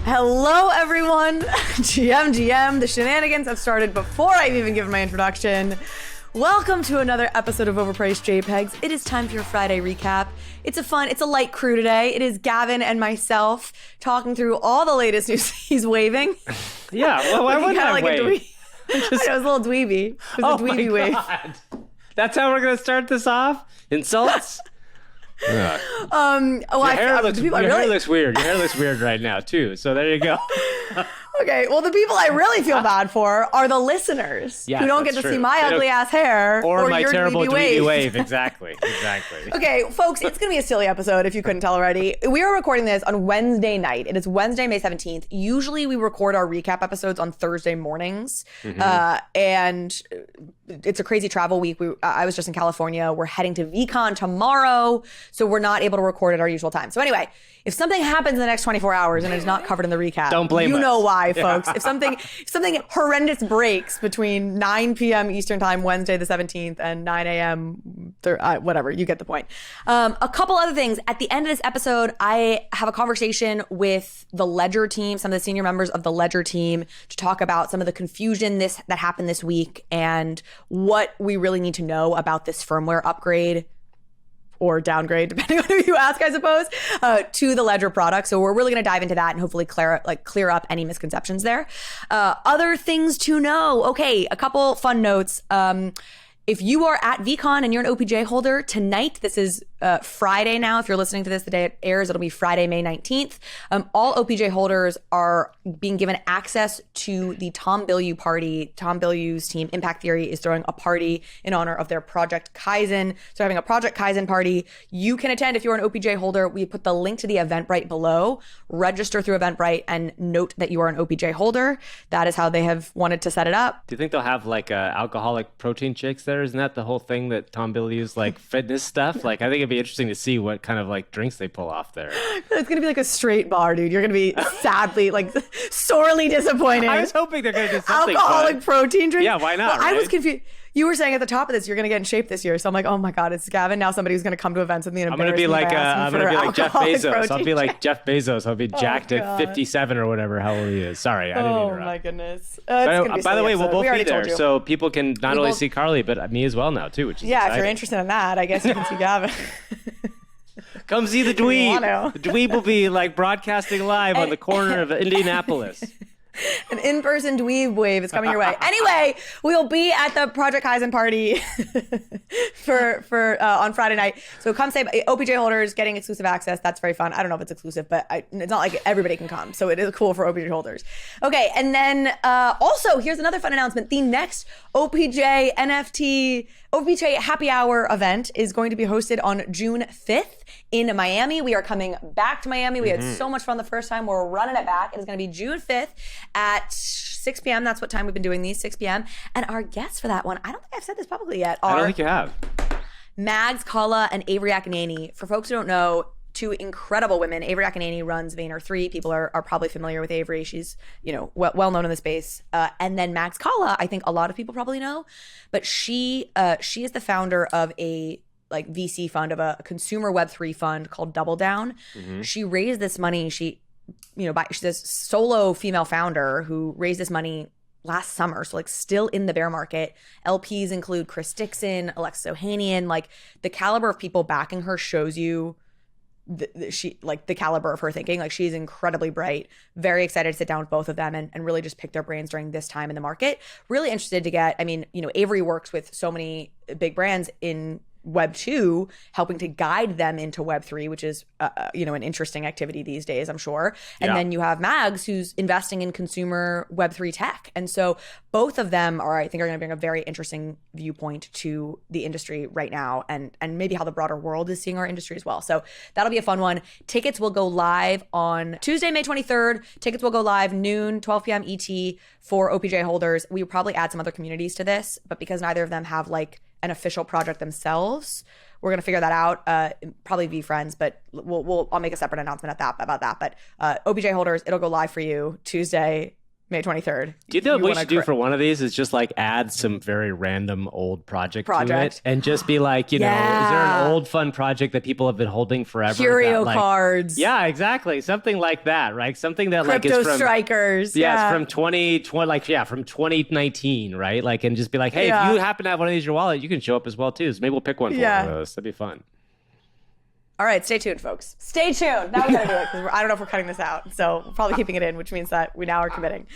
Hello, everyone. GM. The shenanigans have started before I've even given my introduction. Welcome to another episode of Overpriced JPEGs. It is time for your Friday recap. It's a light crew today. It is Gavin and myself talking through all the latest news. He's waving. Yeah, well, why wouldn't I wave? I know, it was a little dweeby. It was a dweeby wave. That's how we're going to start this off? Insults? Your hair looks weird. Your hair looks weird right now, too. So there you go. Okay, well, the people I really feel bad for are the listeners who don't get to see my ugly ass hair or my your terrible dweeby wave. Exactly. Okay, folks, it's going to be a silly episode if you couldn't tell already. We are recording this on Wednesday night. It is Wednesday, May 17th. Usually we record our recap episodes on Thursday mornings. And it's a crazy travel week. I was just in California. We're heading to VCon tomorrow, so we're not able to record at our usual time. So anyway, if something happens in the next 24 hours and it's not covered in the recap, don't blame us. You know why, folks. If something horrendous breaks between 9 p.m. Eastern time, Wednesday the 17th, and 9 a.m., whatever, you get the point. A couple other things. At the end of this episode, I have a conversation with the Ledger team, some of the senior members of the Ledger team, to talk about some of the confusion that happened this week and what we really need to know about this firmware upgrade or downgrade, depending on who you ask, I suppose, to the Ledger product. So we're really going to dive into that and hopefully clear up any misconceptions there. Other things to know. Okay, a couple fun notes. If you are at VCon and you're an OPJ holder tonight, this is Friday now. If you're listening to this the day it airs, it'll be Friday, May 19th. All OPJ holders are being given access to the Tom Bilyeu party. Tom Bilyeu's team, Impact Theory, is throwing a party in honor of their Project Kaizen. So having a Project Kaizen party, you can attend if you're an OPJ holder. We put the link to the Eventbrite below. Register through Eventbrite and note that you are an OPJ holder. That is how they have wanted to set it up. Do you think they'll have like alcoholic protein shakes there? Isn't that the whole thing that Tom Bilyeu's like fitness stuff? Like, I think it'd be interesting to see what kind of like drinks they pull off there. It's gonna be like a straight bar, dude. You're gonna be sadly, like, sorely disappointed. I was hoping they're gonna do something alcoholic protein drink. Yeah, why not? Right? I was confused. You were saying at the top of this, you're gonna get in shape this year. So I'm like, oh my god, it's Gavin now. Somebody who's gonna come to events with me and I'm gonna be like Jeff Bezos. I'll be like Jeff Bezos. I'll be jacked at 57 or whatever how old he is. Sorry, I didn't interrupt. Oh my goodness. By the way, we'll both be there, so people can not only see Carly but me as well now too, which is exciting. If you're interested in that, I guess you can see Gavin. Come see the dweeb. The dweeb will be like broadcasting live on the corner of Indianapolis. An in-person dweeb wave is coming your way. Anyway, we'll be at the Project Kaizen party for on Friday night. So come say OPJ holders getting exclusive access. That's very fun. I don't know if it's exclusive, but it's not like everybody can come. So it is cool for OPJ holders. Okay, and then also here's another fun announcement. The next OPJ Happy Hour event is going to be hosted on June 5th in Miami. We are coming back to Miami. We had so much fun the first time. We're running it back. It is going to be June 5th at 6 p.m. That's what time we've been doing these, 6 p.m. And our guests for that one, I don't think I've said this publicly yet, I don't think you have. Mags Kala and Avery Akinani. For folks who don't know, two incredible women. Avery Akinani runs Vayner3. People are probably familiar with Avery. She's, well known in the space. And then Mags Kala, I think a lot of people probably know, but she is the founder of a VC fund, of a consumer Web3 fund called Double Down. She raised this money. She's this solo female founder who raised this money last summer, so still in the bear market. LPs include Chris Dixon, Alexis Ohanian. The caliber of people backing her shows you the caliber of her thinking. She's incredibly bright. Very excited to sit down with both of them and really just pick their brains during this time in the market. Really interested to get, Avery works with so many big brands in Web 2, helping to guide them into Web 3, which is an interesting activity these days, I'm sure. And then you have Mags, who's investing in consumer Web 3 tech. And so both of them I think are going to bring a very interesting viewpoint to the industry right now, and maybe how the broader world is seeing our industry as well. So that'll be a fun one. Tickets will go live on Tuesday, May 23rd. Tickets will go live noon, 12 p.m. ET for OPJ holders. We will probably add some other communities to this, but because neither of them have an official project themselves, we're going to figure that out. Probably be friends, but I'll make a separate announcement about that. But OPJ holders, it'll go live for you Tuesday, May 23rd. Do you know what we should do for one of these is just like add some very random old project to it and just be like, you know, is there an old fun project that people have been holding forever? Curio that, cards. Yeah, exactly. Something like that, right? Something that Crypto like is from strikers. Yeah, it's from 2020, like from 2019, right? Like, and just be like, hey, if you happen to have one of these in your wallet, you can show up as well too. So maybe we'll pick one for one of those. That'd be fun. All right, stay tuned, folks. Stay tuned. Now we gotta do it because I don't know if we're cutting this out. So we're probably keeping it in, which means that we now are committing.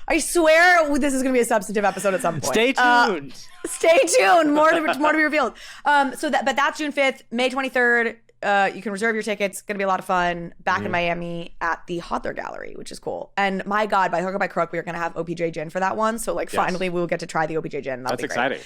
I swear this is gonna be a substantive episode at some point. Stay tuned. Stay tuned. More to be revealed. But that's June 5th, May 23rd. You can reserve your tickets. It's gonna be a lot of fun. Back in Miami at the Hodler Gallery, which is cool. And my God, by hook or by crook, we are gonna have OPJ gin for that one. So finally we will get to try the OPJ gin. That's exciting.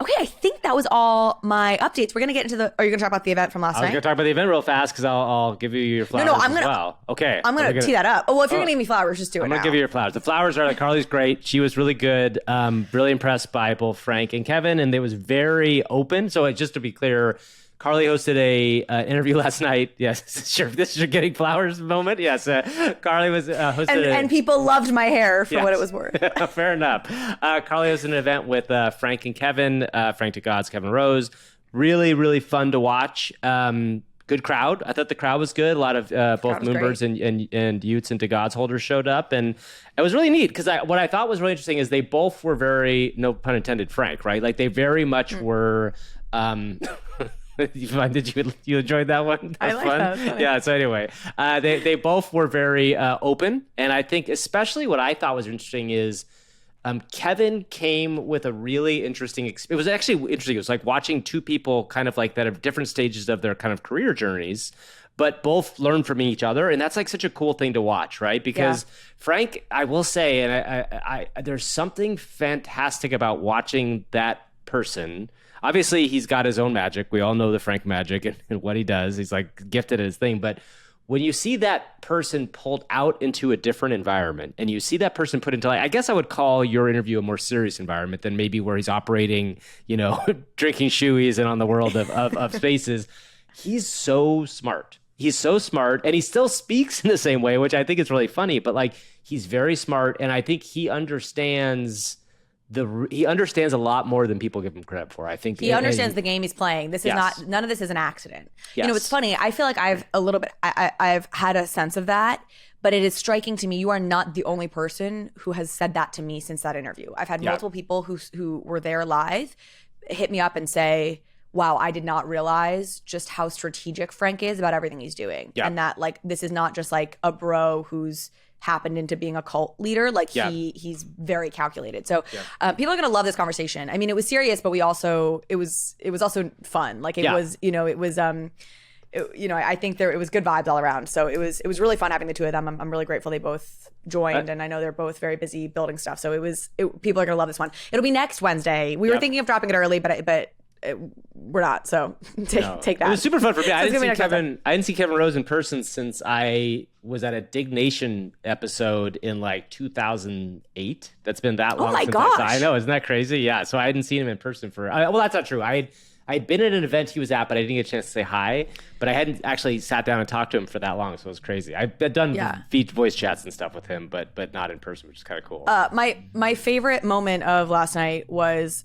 Okay, I think that was all my updates. We're going to get into are you going to talk about the event from last night? I was going to talk about the event real fast because I'll give you your flowers as well. Okay. I'm going to tee that up. Oh, well, if you're going to give me flowers, just do it now. I'm going to give you your flowers. The flowers are like, Carly's great. She was really good. Really impressed by both Frank and Kevin, and it was very open. So just to be clear, Carly hosted an interview last night. Yes, sure. This is your getting flowers moment. Yes, Carly was hosted and people loved my hair for what it was worth. Fair enough. Carly hosted an event with Frank and Kevin. Frank to God's Kevin Rose. Really, really fun to watch. Good crowd. I thought the crowd was good. A lot of both Moonbirds and Utes and to God's holders showed up, and it was really neat because what I thought was really interesting is they both were very, no pun intended, frank, right? Like they very much were. Did you enjoyed that one? That was I like fun. That. Yeah. So anyway, they both were very open, and I think especially what I thought was interesting is Kevin came with a really interesting. It was actually interesting. It was like watching two people kind of like that at different stages of their kind of career journeys, but both learn from each other, and that's like such a cool thing to watch, right? Because Frank, I will say, and I there's something fantastic about watching that person. Obviously, he's got his own magic. We all know the Frank magic and what he does. He's like gifted at his thing. But when you see that person pulled out into a different environment and you see that person put into, like, I guess I would call your interview a more serious environment than maybe where he's operating, you know, drinking shoeies and on the world of spaces. He's so smart. He's so smart, and he still speaks in the same way, which I think is really funny. But like, he's very smart, and I think he understands a lot more than people give him credit for. I think he understands the game he's playing. This is none of this is an accident. Yes. You know, it's funny. I feel like I've had a sense of that, but it is striking to me. You are not the only person who has said that to me since that interview. I've had multiple people who were there live hit me up and say, wow, I did not realize just how strategic Frank is about everything he's doing. And that like, this is not just like a bro who's happened into being a cult leader. Like he's very calculated. So people are going to love this conversation. I mean, it was serious, but it was also fun. Like it was, you know, it was, I think it was good vibes all around. So it was really fun having the two of them. I'm really grateful they both joined, and I know they're both very busy building stuff. So people are going to love this one. It'll be next Wednesday. We were thinking of dropping it early, but we're not, so take that. It was super fun for me. I didn't see Kevin Rose in person since I was at a Dig Nation episode in like 2008. That's been that long. Oh my gosh! I know, isn't that crazy? Yeah. So I hadn't seen him in person well, that's not true. I'd been at an event he was at, but I didn't get a chance to say hi. But I hadn't actually sat down and talked to him for that long, so it was crazy. I've done voice chats and stuff with him, but not in person, which is kind of cool. My favorite moment of last night was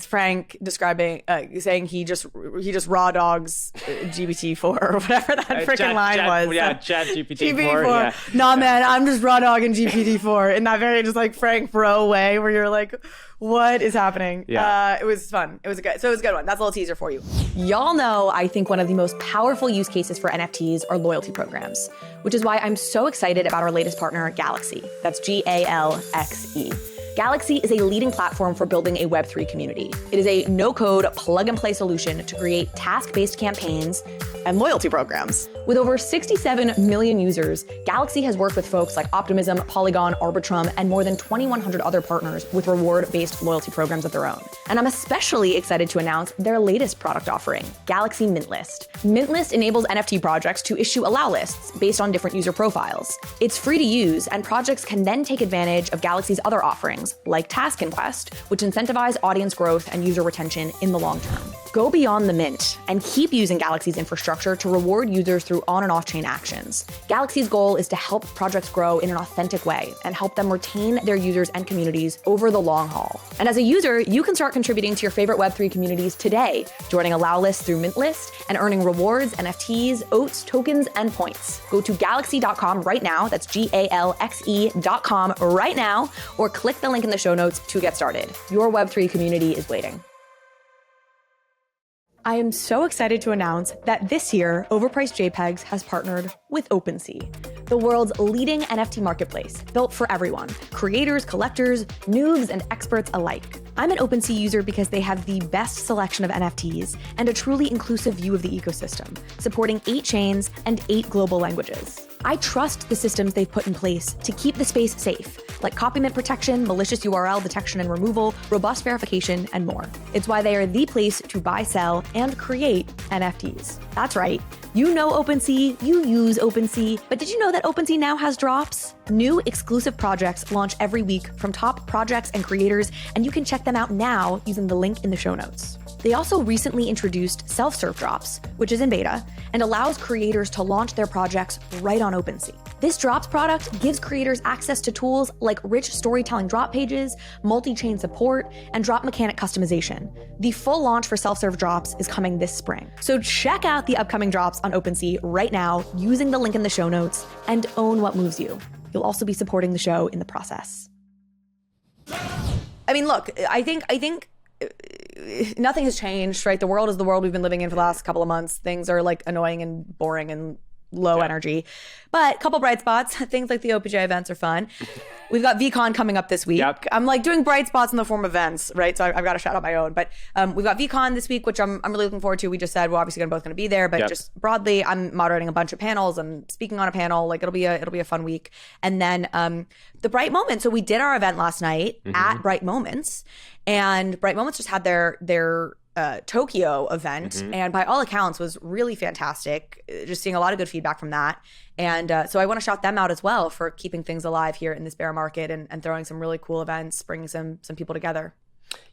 Frank describing saying he just raw dogs GPT-4 or whatever that freaking line was. Yeah, chat GPT-4. Yeah. Nah, man, I'm just raw dogging GPT-4 in that very just like Frank bro way where you're like, what is happening? Yeah. It was fun. It was a good one. That's a little teaser for you. Y'all know I think one of the most powerful use cases for NFTs are loyalty programs, which is why I'm so excited about our latest partner, GALXE. That's GALXE. GALXE is a leading platform for building a Web3 community. It is a no-code, plug-and-play solution to create task-based campaigns and loyalty programs. With over 67 million users, GALXE has worked with folks like Optimism, Polygon, Arbitrum, and more than 2,100 other partners with reward-based loyalty programs of their own. And I'm especially excited to announce their latest product offering, GALXE Mint List. Mint List enables NFT projects to issue allow lists based on different user profiles. It's free to use, and projects can then take advantage of GALXE's other offerings, like Task and Quest, which incentivize audience growth and user retention in the long term. Go beyond the mint and keep using GALXE's infrastructure to reward users through on and off-chain actions. GALXE's goal is to help projects grow in an authentic way and help them retain their users and communities over the long haul. And as a user, you can start contributing to your favorite Web3 communities today, joining Allow List through Mint List and earning rewards, NFTs, oats, tokens, and points. Go to galaxy.com right now, that's GALXE.com right now, or click the link in the show notes to get started. Your Web3 community is waiting. I am so excited to announce that this year, Overpriced JPEGs has partnered with OPENSEA, the world's leading NFT marketplace, built for everyone, creators, collectors, noobs, and experts alike. I'm an OPENSEA user because they have the best selection of NFTs and a truly inclusive view of the ecosystem, supporting 8 chains and 8 global languages. I trust the systems they've put in place to keep the space safe, like copy mint protection, malicious URL detection and removal, robust verification, and more. It's why they are the place to buy, sell, and create NFTs. That's right. You know OPENSEA, you use OPENSEA, but did you know that OPENSEA now has drops? New exclusive projects launch every week from top projects and creators, and you can check them out now using the link in the show notes. They also recently introduced self-serve drops, which is in beta, and allows creators to launch their projects right on OPENSEA. This drops product gives creators access to tools like rich storytelling drop pages, multi-chain support, and drop mechanic customization. The full launch for self-serve drops is coming this spring. So check out the upcoming drops on OPENSEA right now using the link in the show notes and own what moves you. You'll also be supporting the show in the process. I mean, look, I think nothing has changed, right? The world is the world we've been living in for the last couple of months. Things are like annoying and boring and low energy. But a couple bright spots, things like the OPJ events are fun. We've got VCon coming up this week. Yep. I'm like doing bright spots in the form of events, right? So I've got to shout out my own. But we've got VCon this week, which I'm really looking forward to. We just said we're obviously both going to be there, but just broadly, I'm moderating a bunch of panels and speaking on a panel. Like it'll be a fun week. And then the Bright Moments. So we did our event last night at Bright Moments, and Bright Moments just had their Tokyo event, and by all accounts was really fantastic. Just seeing a lot of good feedback from that. And so I want to shout them out as well for keeping things alive here in this bear market and throwing some really cool events, bringing some people together.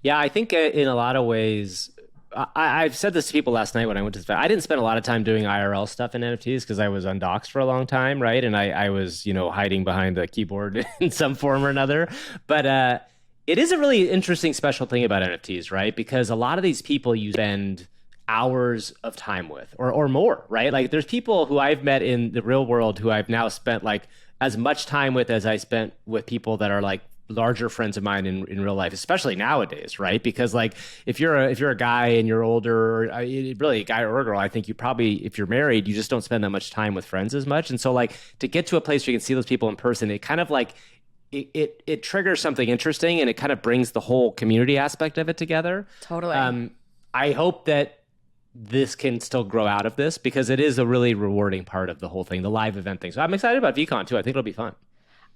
Yeah, I think in a lot of ways, I've said this to people last night when I went to the event. I didn't spend a lot of time doing IRL stuff in NFTs because I was undoxed for a long time, right? And I was, hiding behind the keyboard in some form or another. But it is a really interesting special thing about NFTs, right? Because a lot of these people you spend hours of time with or more, right? Like there's people who I've met in the real world who I've now spent like as much time with as I spent with people that are like larger friends of mine in real life, especially nowadays, right? Because like if you're a guy and you're older, or really a guy or a girl, I think you probably, if you're married, you just don't spend that much time with friends as much. And so like to get to a place where you can see those people in person, it kind of like it triggers something interesting, and it kind of brings the whole community aspect of it together. Totally. I hope that this can still grow out of this because it is a really rewarding part of the whole thing, the live event thing. So I'm excited about VCon too. I think it'll be fun.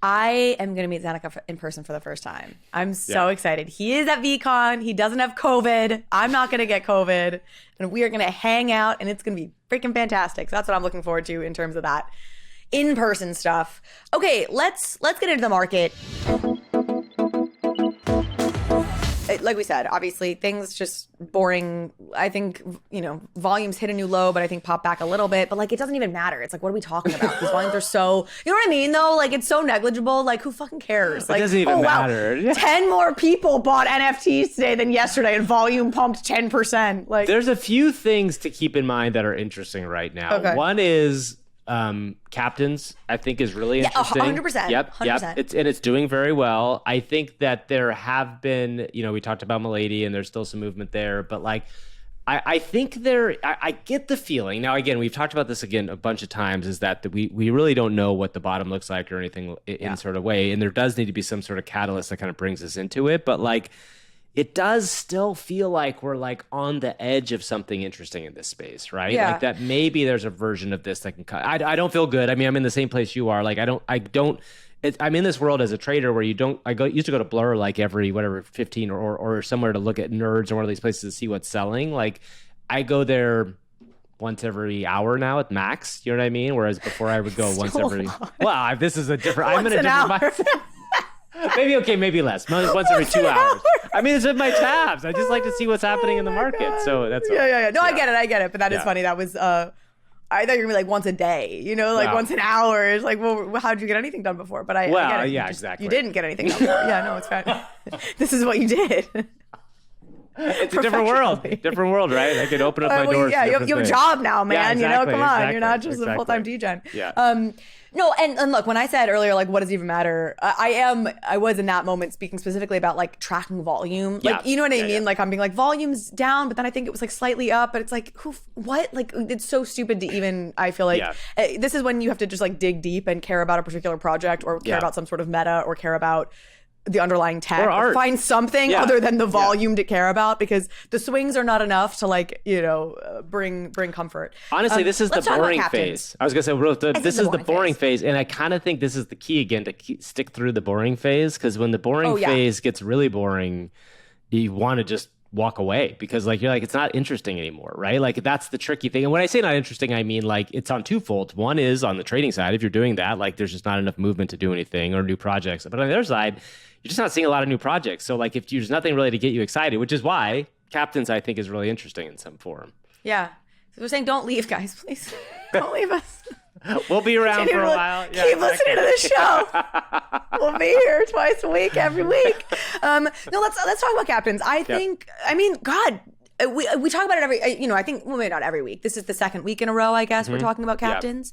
I am going to meet Zanika in person for the first time. I'm so excited. He is at VCon. He doesn't have COVID. I'm not going to get COVID. And we are going to hang out, and it's going to be freaking fantastic. So that's what I'm looking forward to in terms of that in-person stuff. Okay, let's get into the market. Like we said, obviously things just boring. I think, volumes hit a new low, but I think pop back a little bit, but like, it doesn't even matter. It's like, what are we talking about? These volumes are so, you know what I mean though? Like it's so negligible. Like who fucking cares? Like, it doesn't even matter. Wow, 10 more people bought NFTs today than yesterday and volume pumped 10%. Like there's a few things to keep in mind that are interesting right now. Okay. One is Captainz, I think, is really interesting. 100%. Yep. 100%. It's doing very well. I think that there have been, we talked about MAYC and there's still some movement there, but like, I think I get the feeling. Now, again, we've talked about this again a bunch of times, is that we really don't know what the bottom looks like or anything in sort of way. And there does need to be some sort of catalyst that kind of brings us into it. But like, it does still feel like we're like on the edge of something interesting in this space, right? Yeah. Like that maybe there's a version of this that can cut. I don't feel good. I mean, I'm in the same place you are. Like I'm in this world as a trader where used to go to Blur like every 15 or somewhere to look at nerds or one of these places to see what's selling. Like I go there once every hour now at max. You know what I mean? Whereas before I would go once every. Well, this is a different. I'm in a different. maybe less. Once every 2 hours. I mean, it's in my tabs. I just like to see what's happening in the market. So that's all. Yeah. No, I get it. But that is funny. That was I thought you were gonna be like once a day, once an hour. It's like, well, how did you get anything done before? But I get it. Exactly. You didn't get anything done before. Yeah, no, it's fine. This is what you did. It's a different world, right? I could open up my doors. Yeah, you have a job now, man. Yeah, exactly, come on, exactly, you're not just a full-time degen. Yeah. No, and look, when I said earlier, like, what does it even matter? I was in that moment speaking specifically about like tracking volume. Like, you know what I mean? Yeah. Like, I'm being like, volume's down, but then I think it was like slightly up, but it's like, what? Like, it's so stupid to even, I feel like, this is when you have to just like dig deep and care about a particular project or care about some sort of meta or care about the underlying tech or find something other than the volume to care about, because the swings are not enough to like, bring comfort. Honestly, this is the boring phase. I was gonna say, this is the boring phase, and I kind of think this is the key again to stick through the boring phase, because when the boring phase gets really boring, you want to just walk away, because like you're like, it's not interesting anymore, right? Like, that's the tricky thing. And when I say not interesting, I mean like it's on twofold. One is on the trading side, if you're doing that, like there's just not enough movement to do anything or new projects. But on the other side, you're just not seeing a lot of new projects. So like if there's nothing really to get you excited, which is why Captainz, I think, is really interesting in some form. Yeah. So we're saying don't leave, guys, please. Don't leave us. We'll be around for a while. Keep listening to the show. We'll be here twice a week, every week. No, let's talk about Captainz. I think, I mean, God, we talk about it every, I think, well, maybe not every week. This is the second week in a row, I guess, we're talking about Captainz.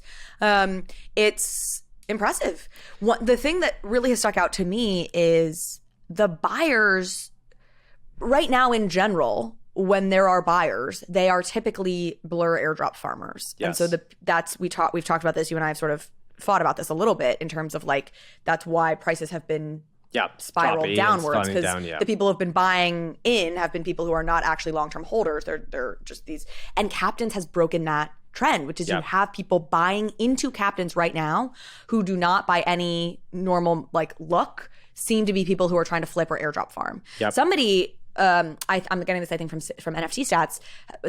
It's impressive. The thing that really has stuck out to me is the buyers right now in general. When there are buyers, they are typically Blur airdrop farmers. Yes. And so we've talked about this. You and I have sort of thought about this a little bit in terms of like, that's why prices have been spiraled downwards, because the people who have been buying in have been people who are not actually long-term holders. They're just these, and Captainz has broken that trend, which is you have people buying into Captainz right now who do not, by any normal like look, seem to be people who are trying to flip or airdrop farm. Somebody, I'm getting this, I think, from NFT stats.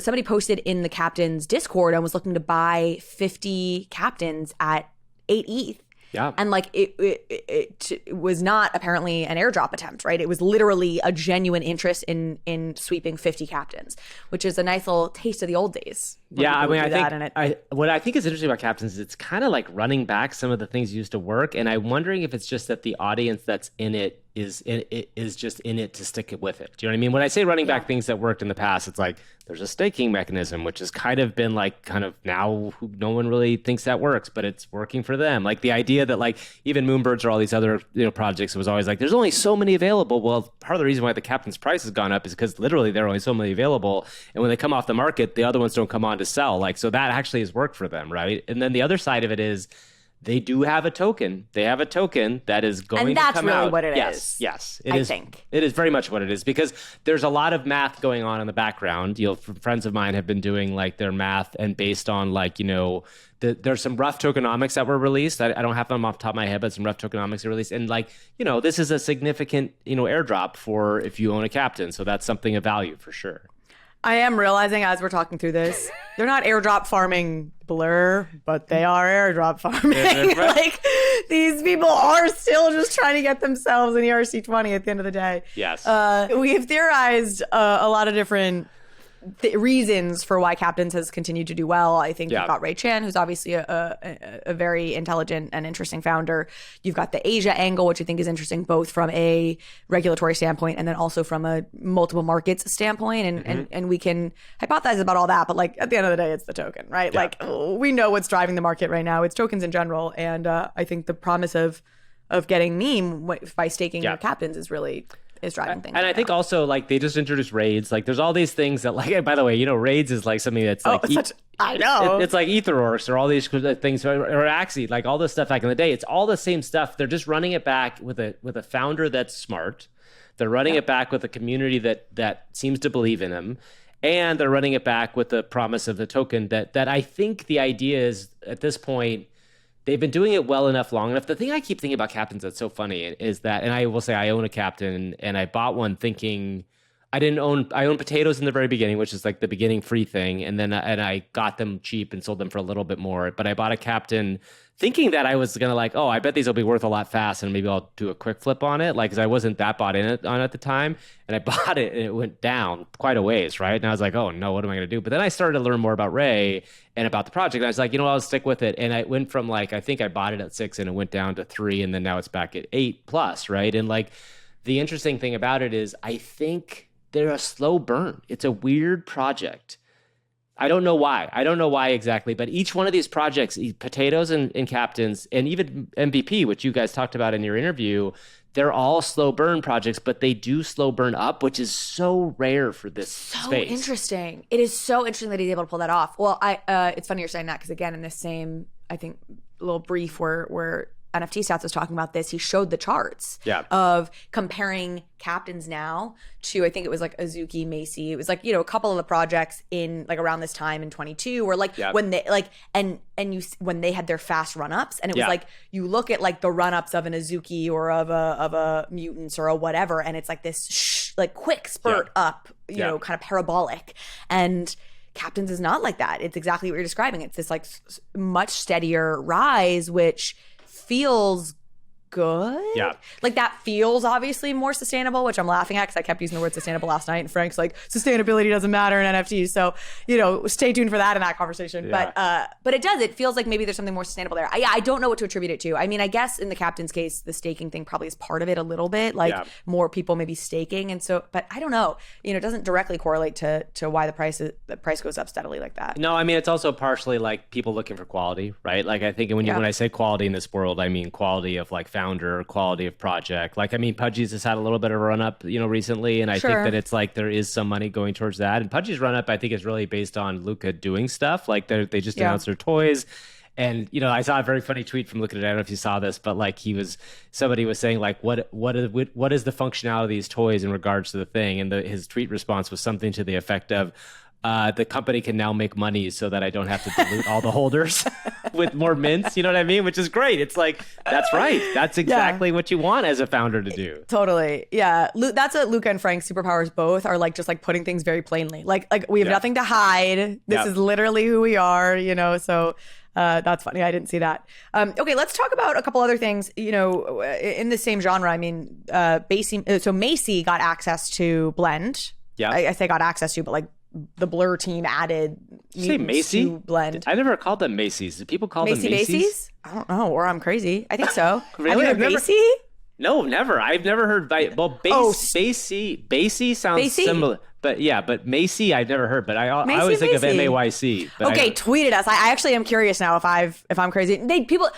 Somebody posted in the Captainz Discord and was looking to buy 50 Captainz at 8 ETH. Yeah. And like it was not apparently an airdrop attempt, right? It was literally a genuine interest in sweeping 50 Captainz, which is a nice little taste of the old days. Yeah, I mean, what I think is interesting about Captainz is it's kind of like running back some of the things used to work, and I'm wondering if it's just that the audience that's in it is just in it to stick it with it. Do you know what I mean? When I say running back things that worked in the past, it's like there's a staking mechanism, which has kind of been like now no one really thinks that works, but it's working for them. Like the idea that like even Moonbirds or all these other projects, it was always like there's only so many available. Well, part of the reason why the Captainz price has gone up is because literally there are only so many available, and when they come off the market, the other ones don't come on to sell. Like, so that actually has worked for them, right? And then the other side of it is they do have a token. They have a token that is going to come out. And that's really what it is. Yes. I think. It is very much what it is, because there's a lot of math going on in the background. Friends of mine have been doing like their math, and based on like, there's some rough tokenomics that were released. I don't have them off the top of my head, but some rough tokenomics are released. And like, this is a significant, airdrop for if you own a Captainz. So that's something of value for sure. I am realizing as we're talking through this, they're not airdrop farming Blur, but they are airdrop farming. Like, these people are still just trying to get themselves an ERC20 at the end of the day. Yes. We have theorized a lot of different reasons for why Captainz has continued to do well. I think you've got Ray Chan, who's obviously a very intelligent and interesting founder. You've got the Asia angle, which I think is interesting both from a regulatory standpoint and then also from a multiple markets standpoint. And we can hypothesize about all that, but like at the end of the day, it's the token, right? Like we know what's driving the market right now. It's tokens in general. And I think the promise of getting meme by staking your Captainz is driving things. And I think also like they just introduced raids. Like there's all these things that like, by the way, raids is like something that's like, I know. It's like EtherOrcs or all these things or Axie, like all this stuff back in the day. It's all the same stuff. They're just running it back with a founder that's smart. They're running it back with a community that seems to believe in them. And they're running it back with the promise of the token that I think the idea is at this point, they've been doing it well enough, long enough. The thing I keep thinking about Captainz that's so funny is that, and I will say I own a Captain, and I bought one thinking I owned potatoes in the very beginning, which is like the beginning free thing. And then I got them cheap and sold them for a little bit more. But I bought a Captain thinking that I was going to like, oh, I bet these will be worth a lot fast. And maybe I'll do a quick flip on it. Like, cause I wasn't that bought in it on at the time. And I bought it and it went down quite a ways. Right. And I was like, oh no, what am I going to do? But then I started to learn more about Ray and about the project. And I was like, I'll stick with it. And I went from like, I think I bought it at 6 and it went down to 3. And then now it's back at 8+. Right. And like, the interesting thing about it is I think they're a slow burn. It's a weird project. I don't know why. I don't know why exactly, but each one of these projects, Potatoes and Captainz, and even MVP, which you guys talked about in your interview, they're all slow burn projects, but they do slow burn up, which is so rare for this space. So interesting. It is so interesting that he's able to pull that off. Well, it's funny you're saying that because again, in this same, I think, little brief where NFT Stats was talking about this, he showed the charts of comparing Captainz now to, I think it was like Azuki, MAYC. It was like, a couple of the projects in like around this time in 22 were like when they like, when they had their fast run-ups, and it was like, you look at like the run-ups of an Azuki or of a Mutants or a whatever, and it's like this like quick spurt up, kind of parabolic. And Captainz is not like that. It's exactly what you're describing. It's this like much steadier rise, which feels good. Yeah. Like that feels obviously more sustainable, which I'm laughing at because I kept using the word sustainable last night. And Frank's like, sustainability doesn't matter in NFTs. So, stay tuned for that in that conversation. Yeah. But it does. It feels like maybe there's something more sustainable there. I don't know what to attribute it to. I mean, I guess in the Captainz case, the staking thing probably is part of it a little bit. Like more people maybe staking. And so, but I don't know. It doesn't directly correlate to why the price goes up steadily like that. No, I mean, it's also partially like people looking for quality, right? Like I think when I say quality in this world, I mean quality of like founder, quality of project. Like, I mean, Pudgy's has had a little bit of a run up, recently. And I think that it's like there is some money going towards that. And Pudgy's run up, I think, is really based on Luca doing stuff. Like they just announced their toys. And, I saw a very funny tweet from Luca. I don't know if you saw this, but like somebody was saying like, what is the functionality of these toys in regards to the thing? And his tweet response was something to the effect of, the company can now make money so that I don't have to dilute all the holders with more mints, you know what I mean? Which is great. It's like, that's right. That's exactly what you want as a founder to do. Totally. Yeah. That's what Luca and Frank's superpowers both are like, just like putting things very plainly. Like we have nothing to hide. This is literally who we are, so that's funny. I didn't see that. Okay, let's talk about a couple other things, in the same genre. I mean, MAYC got access to Blend. Yeah. I say got access to, but like, the Blur team added MAYC to Blend. I never called them Macy's. Did people call them Macy's? I don't know, or I'm crazy. I think so. Really? Have you heard MAYC? No, never. I've never heard. Basie sounds similar. But MAYC I've never heard. But I always think of MAYC. Okay, tweeted us. I actually am curious now if I'm crazy.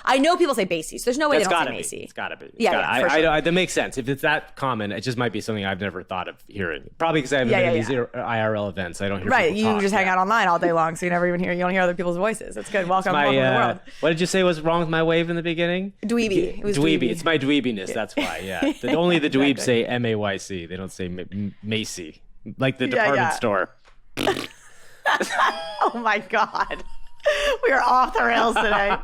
I know people say Basie, so there's no way they don't say MAYC. It's gotta be. That makes sense. If it's that common, it just might be something I've never thought of hearing. Probably because I haven't been to these IRL events. I don't hear people you talk. Just hang out online all day long, so you don't hear other people's voices. That's good. Welcome to the world. What did you say was wrong with my wave in the beginning? Dweeby. It was dweeby. It's my dweebiness. That's why. Yeah. Only the dweebs say MAYC. They don't say MAYC. Like the department store. Oh my God. We are off the rails today.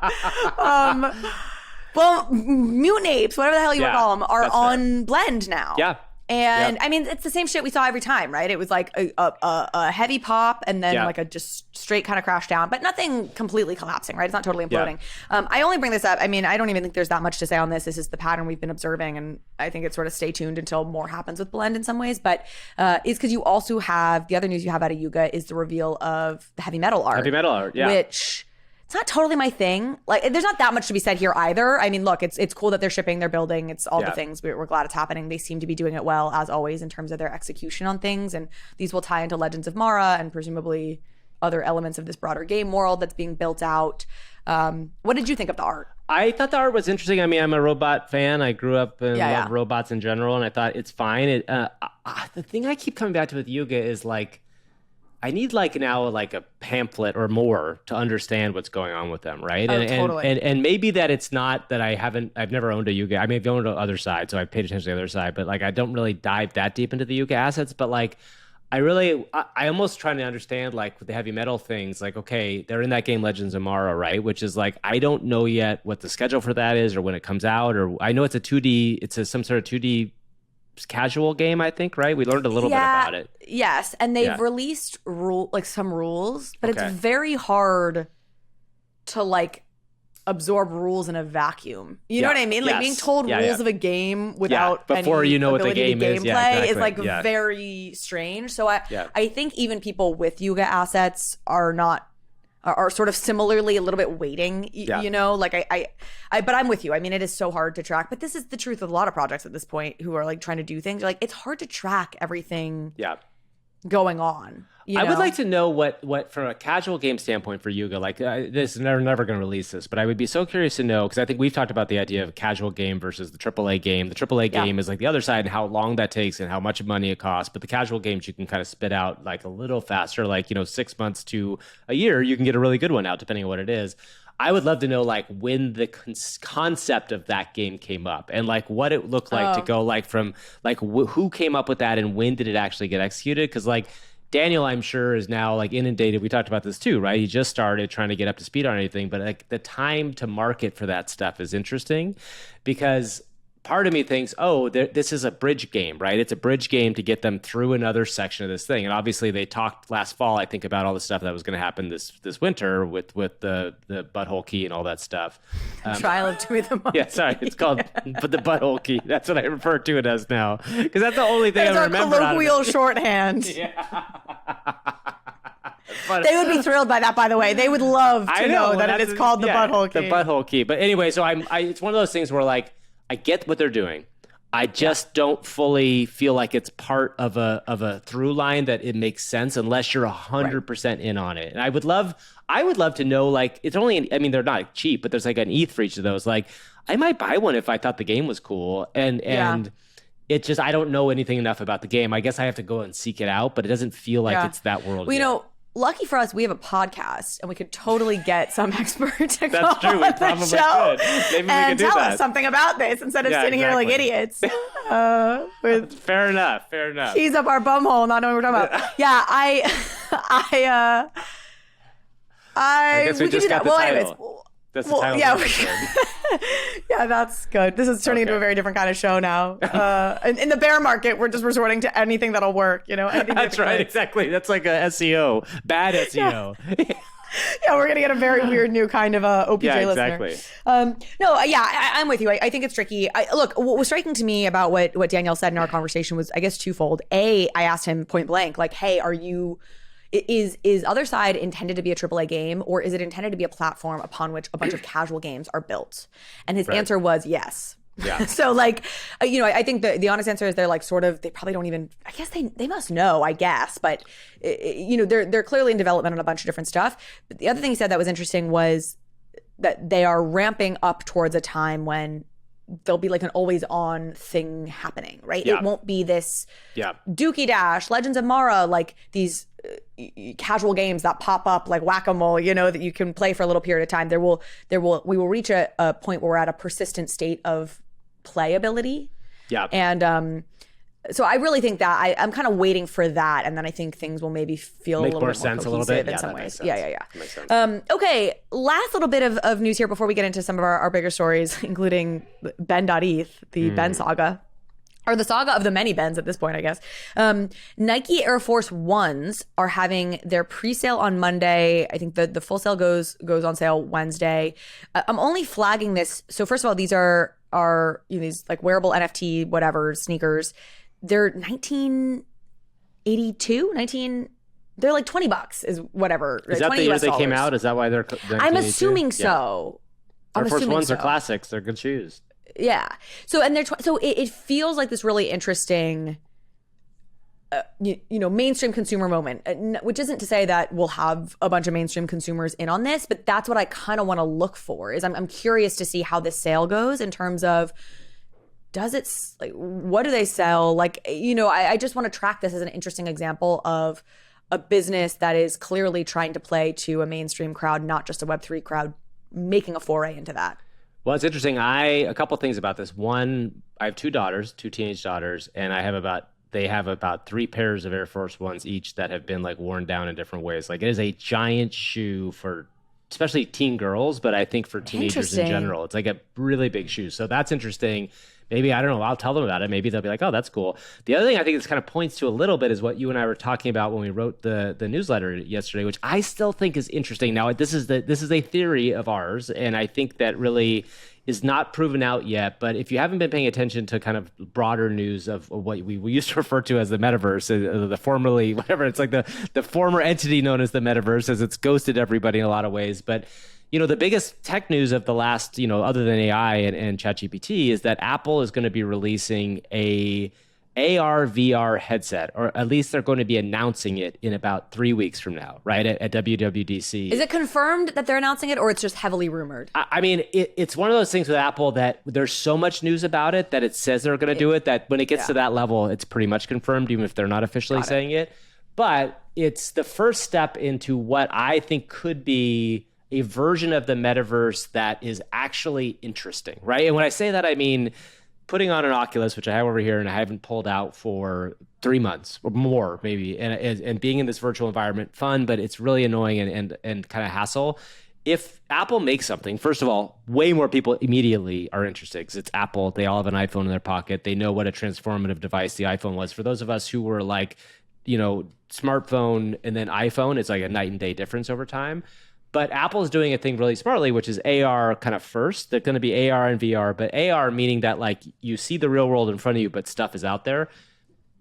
Well, mutant apes, whatever the hell you would call them, are on Blend now. Yeah. And I mean, it's the same shit we saw every time, right? It was like a heavy pop and then like a just straight kind of crash down, but nothing completely collapsing, right? It's not totally imploding. Yeah. I only bring this up. I mean, I don't even think there's that much to say on this. This is the pattern we've been observing. And I think it's sort of stay tuned until more happens with Blend in some ways. But it's because you also have, the other news you have out of Yuga is the reveal of the heavy metal art. Heavy metal art, yeah. Which... it's not totally my thing. Like, there's not that much to be said here either. I mean, look, it's cool that they're shipping, they're building. It's all the things. We're glad it's happening. They seem to be doing it well, as always, in terms of their execution on things. And these will tie into Legends of Mara and presumably other elements of this broader game world that's being built out. What did you think of the art? I thought the art was interesting. I mean, I'm a robot fan. I grew up and love robots in general, and I thought it's fine. The thing I keep coming back to with Yuga is like, I need now a pamphlet or more to understand what's going on with them, right? Totally. And maybe that it's not that I've never owned a Yuga. I may have owned the other side, so I've paid attention to the other side, but I don't really dive that deep into the Yuga assets. But I almost trying to understand with the heavy metal things, okay, they're in that game Legends of Mara, right? Which is I don't know yet what the schedule for that is or when it comes out, or I know it's a 2D, some sort of 2D casual game, I think, right? We learned a little bit about it. Yes, and they've released some rules, but it's very hard to like absorb rules in a vacuum. You know what I mean? Like being told rules of a game without before any you know what the ability game to is. gameplay is like very strange. So I think even people with Yuga assets are sort of similarly a little bit waiting, you know, like but I'm with you. I mean, it is so hard to track, but this is the truth of a lot of projects at this point who are like trying to do things. Like it's hard to track everything going on. I would like to know what from a casual game standpoint for Yuga, like this, they're never going to release this, but I would be so curious to know, because I think we've talked about the idea of a casual game versus the AAA game. The AAA game is like the other side and how long that takes and how much money it costs. But the casual games you can kind of spit out like a little faster, like, you know, 6 months to a year, you can get a really good one out depending on what it is. I would love to know like when the concept of that game came up and like what it looked like to go like from like who came up with that and when did it actually get executed? Because like Daniel, I'm sure, is now like inundated. We talked about this too, right? He just started trying to get up to speed on anything, but like the time to market for that stuff is interesting because part of me thinks, this is a bridge game, right? It's a bridge game to get them through another section of this thing. And obviously they talked last fall, I think, about all the stuff that was going to happen this winter with the butthole key and all that stuff. Trial of Dewey the Monkey. Yeah, sorry. It's called the butthole key. That's what I refer to it as now. Because that's the only thing I remember. It's our colloquial shorthand. They would be thrilled by that, by the way. They would love to know that it is called the butthole key. The butthole key. But anyway, so it's one of those things where like, I get what they're doing. I just don't fully feel like it's part of a through line that it makes sense unless you're 100% in on it. And I would love to know, like, it's only, I mean, they're not cheap, but there's like an ETH for each of those. Like, I might buy one if I thought the game was cool. And it just, I don't know anything enough about the game. I guess I have to go and seek it out, but it doesn't feel like it's that world well, yet. You know, lucky for us, we have a podcast, and we could totally get some expert to That's come true. We on probably the show could. Maybe we and can do tell that. us something about this instead of sitting here like idiots. Fair enough. Keys up our bumhole, not knowing what we're talking about. Yeah, I guess we just got the title. Anyways, that's the title. Yeah, that's good. This is turning into a very different kind of show now. In the bear market, we're just resorting to anything that'll work. You know, that's right. Exactly. That's like a SEO, bad SEO. Yeah, we're gonna get a very weird new kind of OPJ listener. Exactly. I'm with you. I think it's tricky. Look, what was striking to me about what Danielle said in our conversation was, I guess, twofold. I asked him point blank, like, "Hey, is Other Side intended to be a AAA game, or is it intended to be a platform upon which a bunch of casual games are built?" And his answer was yes. Yeah. So like, I think the honest answer is they're like sort of, they probably don't even, I guess they must know, I guess, but they're clearly in development on a bunch of different stuff. But the other thing he said that was interesting was that they are ramping up towards a time when there'll be like an always on thing happening, right? Yeah. It won't be this Dookie Dash, Legends of Mara, like these casual games that pop up like whack-a-mole, that you can play for a little period of time. We will reach a point where we're at a persistent state of playability. Yeah. And so I really think that I'm kind of waiting for that, and then I think things will maybe feel make a little more bit more sense cohesive a little bit in some ways. Yeah. Makes sense. Okay, last little bit of news here before we get into some of our bigger stories, including Ben.eth, the Ben saga. Or the saga of the many Bens at this point, I guess. Nike Air Force Ones are having their pre-sale on Monday. I think the full sale goes on sale Wednesday. I'm only flagging this. So first of all, these are these like wearable NFT whatever sneakers. They're 1982. They're like $20 is whatever. Is that the year they came out? Is that why they're? I'm assuming so. Air Force Ones are classics. They're good shoes. Yeah. So it feels like this really interesting, mainstream consumer moment, which isn't to say that we'll have a bunch of mainstream consumers in on this, but that's what I kind of want to look for. Is I'm curious to see how this sale goes in terms of, what do they sell? Like, I just want to track this as an interesting example of a business that is clearly trying to play to a mainstream crowd, not just a Web3 crowd, making a foray into that. Well, it's interesting. A couple things about this. One, I have two teenage daughters, and they have about 3 pairs of Air Force Ones each that have been like worn down in different ways. Like, it is a giant shoe for especially teen girls, but I think for teenagers in general, it's like a really big shoe. So that's interesting. maybe, I don't know, I'll tell them about it. Maybe they'll be like, oh, that's cool. The other thing I think this kind of points to a little bit is what you and I were talking about when we wrote the newsletter yesterday, which I still think is interesting. Now, this is a theory of ours, and I think that really is not proven out yet. But if you haven't been paying attention to kind of broader news of what we used to refer to as the metaverse, the formerly, whatever, it's like the former entity known as the metaverse, as it's ghosted everybody in a lot of ways. But the biggest tech news of the last, other than AI and ChatGPT, is that Apple is going to be releasing a AR VR headset, or at least they're going to be announcing it in about 3 weeks from now, right, at WWDC. Is it confirmed that they're announcing it, or it's just heavily rumored? I mean, it's one of those things with Apple that there's so much news about it that it says they're going to do it, that when it gets to that level, it's pretty much confirmed, even if they're not officially saying it. But it's the first step into what I think could be a version of the metaverse that is actually interesting, right? And when I say that, I mean putting on an Oculus, which I have over here and I haven't pulled out for 3 months or more maybe, and being in this virtual environment, fun, but it's really annoying and kind of hassle. If Apple makes something, first of all, way more people immediately are interested because it's Apple. They all have an iPhone in their pocket. They know what a transformative device the iPhone was. For those of us who were like, smartphone and then iPhone, it's like a night and day difference over time. But Apple's doing a thing really smartly, which is AR kind of first. They're going to be AR and VR, but AR meaning that like you see the real world in front of you, but stuff is out there.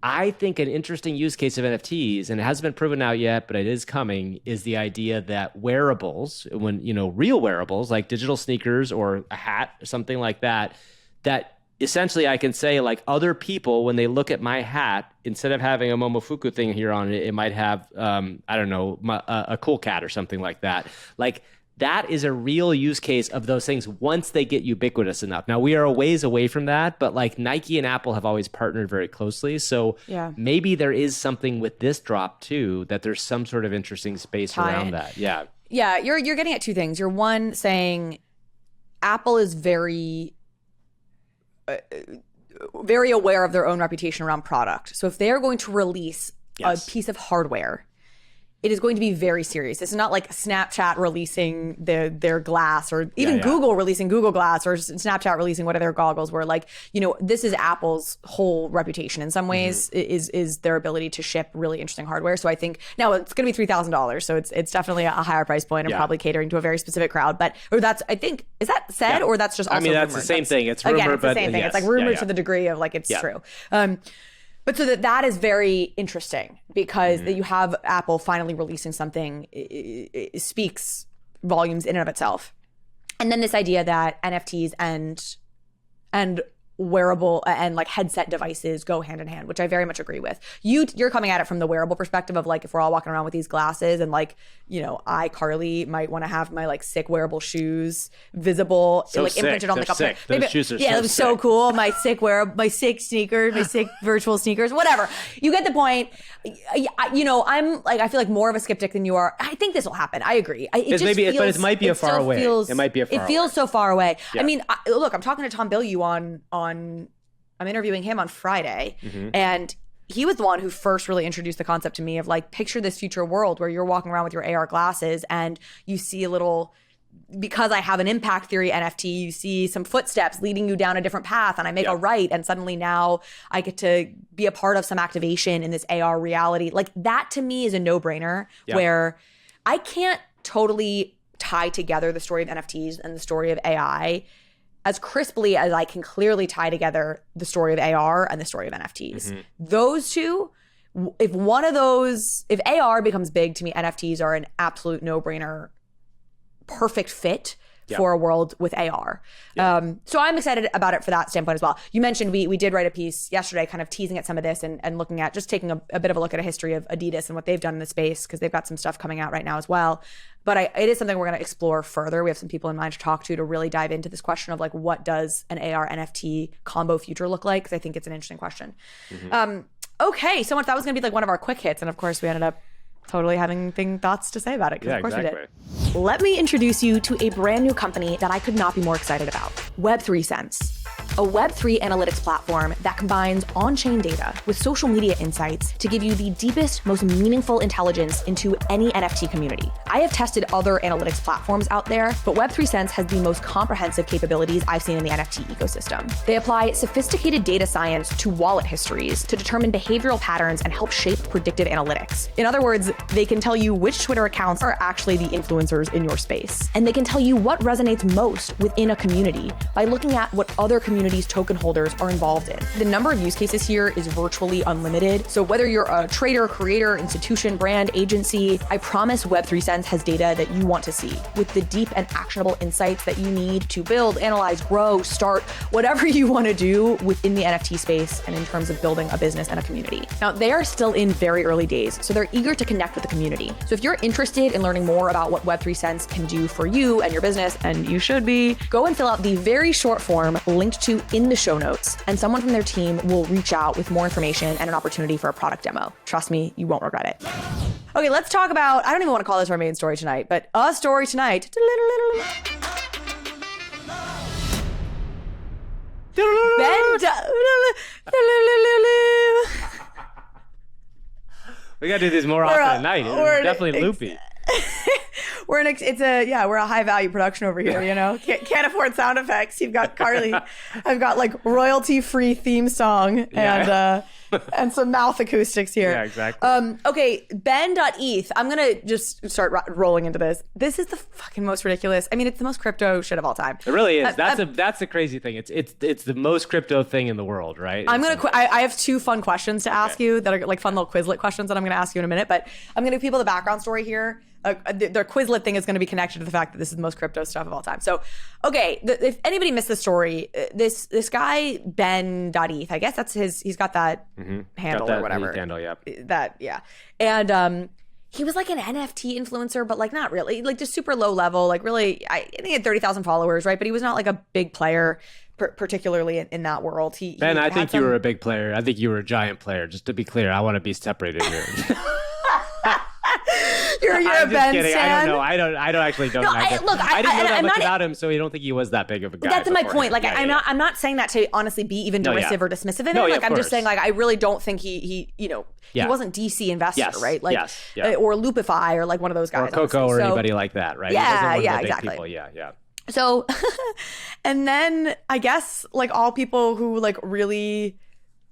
I think an interesting use case of NFTs, and it hasn't been proven out yet, but it is coming, is the idea that wearables, when, real wearables like digital sneakers or a hat or something like that, that essentially I can say like other people, when they look at my hat, instead of having a Momofuku thing here on it, it might have, a cool cat or something like that. Like that is a real use case of those things once they get ubiquitous enough. Now we are a ways away from that, but like Nike and Apple have always partnered very closely. So maybe there is something with this drop too, that there's some sort of interesting space around that. Yeah. Yeah. You're getting at two things. You're one saying Apple is very aware of their own reputation around product. So if they're going to release a piece of hardware, it is going to be very serious. It's not like Snapchat releasing their glass, or even Google releasing Google Glass, or Snapchat releasing what their goggles were. Like, this is Apple's whole reputation in some ways, is their ability to ship really interesting hardware. So I think now it's going to be $3,000. So it's definitely a higher price point and probably catering to a very specific crowd. But, or that's, I think, is that said or that's just also that's rumored? the same thing. It's rumored, it's the same thing. It's like rumored to the degree of like, it's true. But so that is very interesting because that you have Apple finally releasing something it speaks volumes in and of itself. And then this idea that NFTs and wearable and like headset devices go hand in hand, which I very much agree with. You're coming at it from the wearable perspective of like, if we're all walking around with these glasses and like, I, Carly, might want to have my like sick wearable shoes visible, so like imprinted on like a those shoes are it was so cool. My sick sneakers, my sick virtual sneakers, whatever. You get the point. I'm like, I feel like more of a skeptic than you are. I think this will happen. I agree. But it might be far away. It feels so far away. Yeah. I mean, look, I'm talking to Tom Bilyeu I'm interviewing him on Friday, and he was the one who first really introduced the concept to me of like, picture this future world where you're walking around with your AR glasses and you see a little, because I have an impact theory NFT, you see some footsteps leading you down a different path and I make a right, and suddenly now I get to be a part of some activation in this AR reality. Like that to me is a no-brainer where I can't totally tie together the story of NFTs and the story of AI as crisply as I can clearly tie together the story of AR and the story of NFTs. Those two, if AR becomes big, to me, NFTs are an absolute no-brainer, perfect fit for a world with AR. So I'm excited about it for that standpoint as well. You mentioned we did write a piece yesterday kind of teasing at some of this and looking at just taking a bit of a look at a history of Adidas and what they've done in the space, because they've got some stuff coming out right now as well. But it is something we're going to explore further. We have some people in mind to talk to really dive into this question of like, what does an AR NFT combo future look like? Because I think it's an interesting question. Okay, so much that was going to be like one of our quick hits, and of course we ended up totally having thoughts to say about it, because of course we did. Let me introduce you to a brand new company that I could not be more excited about, Web3 Sense. a Web3 analytics platform that combines on-chain data with social media insights to give you the deepest, most meaningful intelligence into any NFT community. I have tested other analytics platforms out there, but Web3 Sense has the most comprehensive capabilities I've seen in the NFT ecosystem. They apply sophisticated data science to wallet histories to determine behavioral patterns and help shape predictive analytics. In other words, they can tell you which Twitter accounts are actually the influencers in your space. And they can tell you what resonates most within a community by looking at what other communities' token holders are involved in. The number of use cases here is virtually unlimited. So whether you're a trader, creator, institution, brand, agency, I promise Web3 Sense has data that you want to see with the deep and actionable insights that you need to build, analyze, grow, start, whatever you want to do within the NFT space and in terms of building a business and a community. Now, they are still in very early days, so they're eager to connect with the community. So if you're interested in learning more about what Web3 Sense can do for you and your business, and you should be, go and fill out the very short form linked to in the show notes, and someone from their team will reach out with more information and an opportunity for a product demo. Trust me, you won't regret it. Okay, let's talk about, I don't even want to call this our main story tonight, but a story tonight. We gotta do this more often at night. It's definitely loopy. We're a high value production over here, you know. Can't afford sound effects. You've got Carly. I've got like royalty free theme song and some mouth acoustics here. Yeah, exactly. Okay, Ben.eth. I'm gonna just start rolling into this. This is the fucking most ridiculous. I mean, it's the most crypto shit of all time. It really is. That's the crazy thing. It's the most crypto thing in the world, right? I have two fun questions to ask you that are like fun little Quizlet questions that I'm gonna ask you in a minute. But I'm gonna give people the background story here. Their Quizlet thing is going to be connected to the fact that this is the most crypto stuff of all time. So, okay, if anybody missed the story, this guy Ben.eth, I guess that's he's got that handle or whatever. Handle, yeah. And he was like an NFT influencer, but like not really, like just super low level. Like really, I think he had 30,000 followers, right? But he was not like a big player, particularly in that world. Ben, I think you were a big player. I think you were a giant player. Just to be clear, I want to be separated here. You're a Ben kidding. stan. I don't actually know. I didn't know that much about him, so you don't think he was that big of a guy. That's my point. Like, I'm not saying that to honestly be even derisive or dismissive of him. Like, I'm just saying, like, I really don't think he wasn't DC investor, right? Like, or Loopify or like one of those guys. Or Coco or anybody like that, right? Yeah, exactly. Yeah. So, and then I guess like all people who like really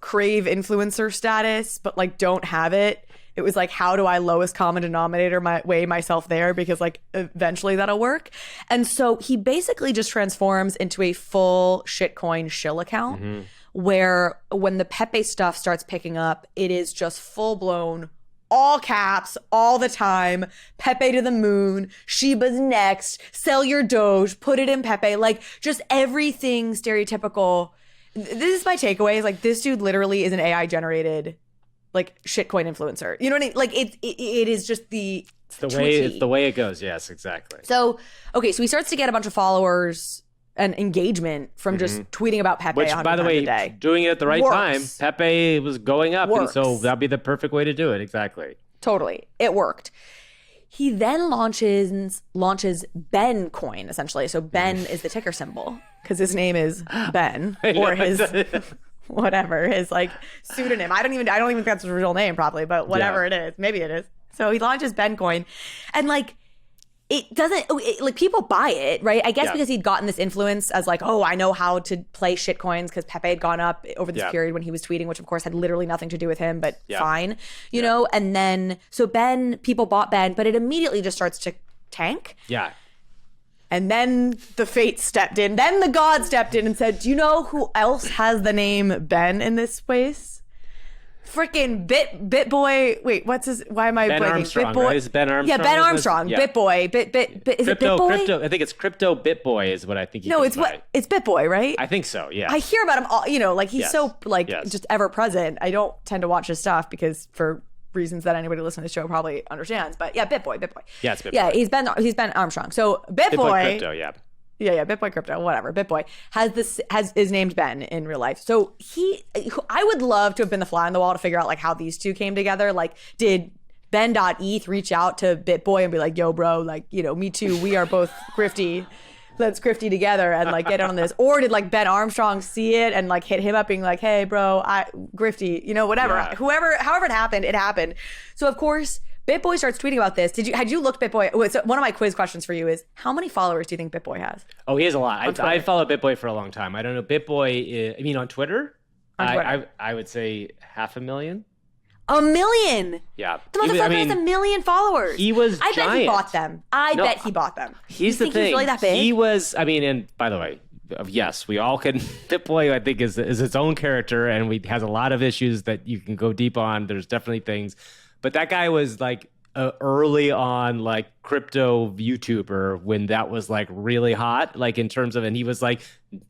crave influencer status, but like don't have it. It was like, how do I lowest common denominator myself there? Because like eventually that'll work. And so he basically just transforms into a full shitcoin shill account where when the Pepe stuff starts picking up, it is just full blown, all caps, all the time. Pepe to the moon, Shiba's next, sell your Doge, put it in Pepe. Like just everything stereotypical. This is my takeaway is like this dude literally is an AI generated like shitcoin influencer. You know what I mean? Like it is just it's the way it goes. Yes, exactly. So, okay, so he starts to get a bunch of followers and engagement from just tweeting about Pepe. Which, by the way, doing it at the right time, Pepe was going up, and so that'd be the perfect way to do it. Exactly. Totally, it worked. He then launches Ben Coin essentially. So Ben is the ticker symbol because his name is Ben or his. Whatever his like pseudonym. I don't even think that's his real name probably, but whatever it is, maybe it is. So he launches Bencoin, and like it doesn't like people buy it, right? I guess because he'd gotten this influence as like, oh, I know how to play shit coins because Pepe had gone up over this period when he was tweeting, which of course had literally nothing to do with him, but fine, you know. And then so people bought Ben, but it immediately just starts to tank. Yeah. And then the fate stepped in. Then the god stepped in and said, do you know who else has the name Ben in this space? Freaking BitBoy. Wait, why am I Ben blanking? Armstrong, BitBoy. Right? Is Ben Armstrong? Yeah, Ben Armstrong. Yeah. BitBoy. Is it BitBoy? Crypto. I think it's Crypto BitBoy is what I think. No, it's BitBoy, right? I think so. Yeah. I hear about him all. You know, like he's just ever present. I don't tend to watch his stuff because for reasons that anybody listening to the show probably understands. But yeah, BitBoy. Yeah, it's BitBoy. Yeah, he's Ben Armstrong. So BitBoy Crypto. Yeah. Yeah, BitBoy Crypto, whatever. BitBoy is named Ben in real life. So I would love to have been the fly on the wall to figure out like how these two came together. Like, did Ben.eth reach out to BitBoy and be like, yo, bro, like, you know, me too. We are both grifty. let's grifty together and like get on this? Or did like Ben Armstrong see it and like hit him up being like, hey bro, grifty, whatever. Yeah. However it happened. So of course, BitBoy starts tweeting about this. Had you looked BitBoy? So one of my quiz questions for you is, how many followers do you think BitBoy has? Oh, he has a lot. I followed BitBoy for a long time. I don't know. BitBoy, on Twitter? On Twitter. I would say 500,000. 1 million? Yeah. The motherfucker has 1 million followers. He was I giant. bet he bought them. I bet he bought them. He's you the think thing. He's really that big? He was, and by the way, yes, we all can. BitBoy, I think, is its own character, and has a lot of issues that you can go deep on. There's definitely things. But that guy was like early on, like crypto YouTuber when that was like really hot, like in terms of, and he was like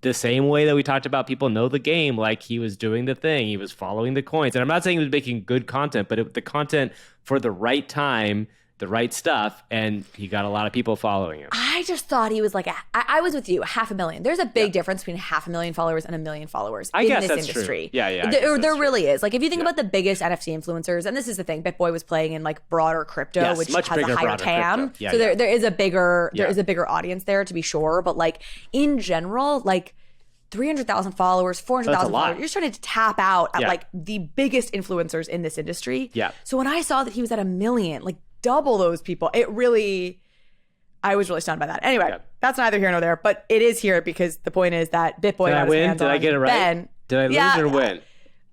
the same way that we talked about people know the game, like he was doing the thing, he was following the coins. And I'm not saying he was making good content, but the content for the right time, the right stuff, and he got a lot of people following him. I just thought he was like, I was with you, 500,000. There's a big difference between 500,000 followers and 1 million followers in this industry. True. Yeah. There really is. Like if you think about the biggest NFT influencers, and this is the thing, BitBoy was playing in like broader crypto, which has a higher TAM. So there is a bigger audience there to be sure. But like in general, like 300,000 followers, 400,000 followers. You're starting to tap out at like the biggest influencers in this industry. Yeah. So when I saw that he was at 1 million, like double those people, I was really stunned by that. Anyway, that's neither here nor there, but it is here because the point is that BitBoy got his hands on Did I get it right? Ben. Did I lose or win?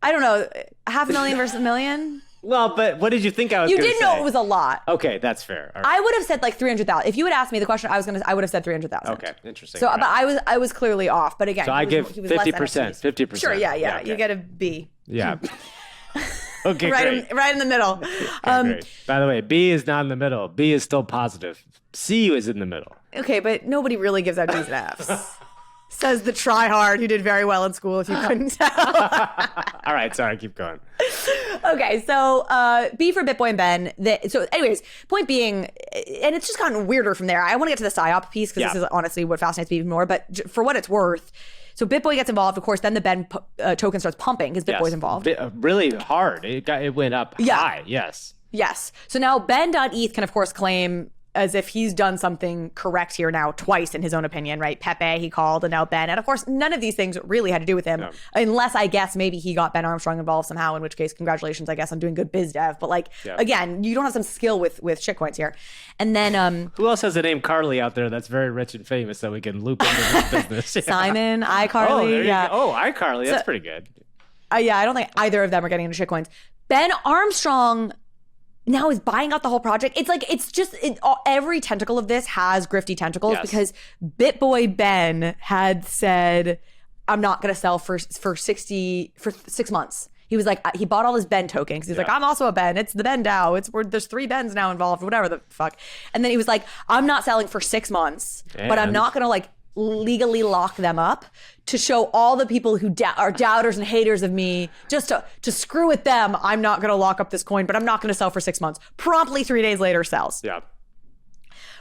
I don't know. 500,000 versus 1 million? Well, but what did you think I was going to say? You did know it was a lot. Okay, that's fair. Right. I would have said like 300,000. If you had asked me the question, I would have said 300,000. Okay, interesting. So, but I was clearly off. But again, so I give 50%. 50%. Sure, yeah. Okay. You get a B. Yeah. Okay, right in the middle. Great. By the way, B is not in the middle. B is still positive. C is in the middle. Okay, but nobody really gives out D's and F's. Says the tryhard who did very well in school, if you couldn't tell. All right, sorry, keep going. Okay, so B for BitBoy and Ben. So anyways, point being, and it's just gotten weirder from there. I want to get to the PSYOP piece because this is honestly what fascinates me even more. But for what it's worth, so BitBoy gets involved, of course, then the Ben token starts pumping because BitBoy's involved. Really hard. It went up high, yes. Yes. So now Ben.eth can, of course, claim as if he's done something correct here now twice in his own opinion, right? Pepe he called and now Ben. And of course, none of these things really had to do with him, unless I guess maybe he got Ben Armstrong involved somehow, in which case, congratulations, I guess I'm doing good biz dev. But like, again, you don't have some skill with shitcoins here. And then... who else has a name Carly out there that's very rich and famous that we can loop into this business? Simon, iCarly. iCarly, that's pretty good. I don't think either of them are getting into shitcoins. Ben Armstrong now is buying out the whole project. It's like, every tentacle of this has grifty tentacles because BitBoy Ben had said, I'm not going to sell for 6 months. He was like, he bought all his Ben tokens. He's like, I'm also a Ben. It's the Ben DAO. There's 3 Bens now involved, whatever the fuck. And then he was like, I'm not selling for 6 months, but I'm not going to like legally lock them up to show all the people who are doubters and haters of me, just to screw with them. I'm not going to lock up this coin, but I'm not going to sell for 6 months. Promptly 3 days later sells. Yeah.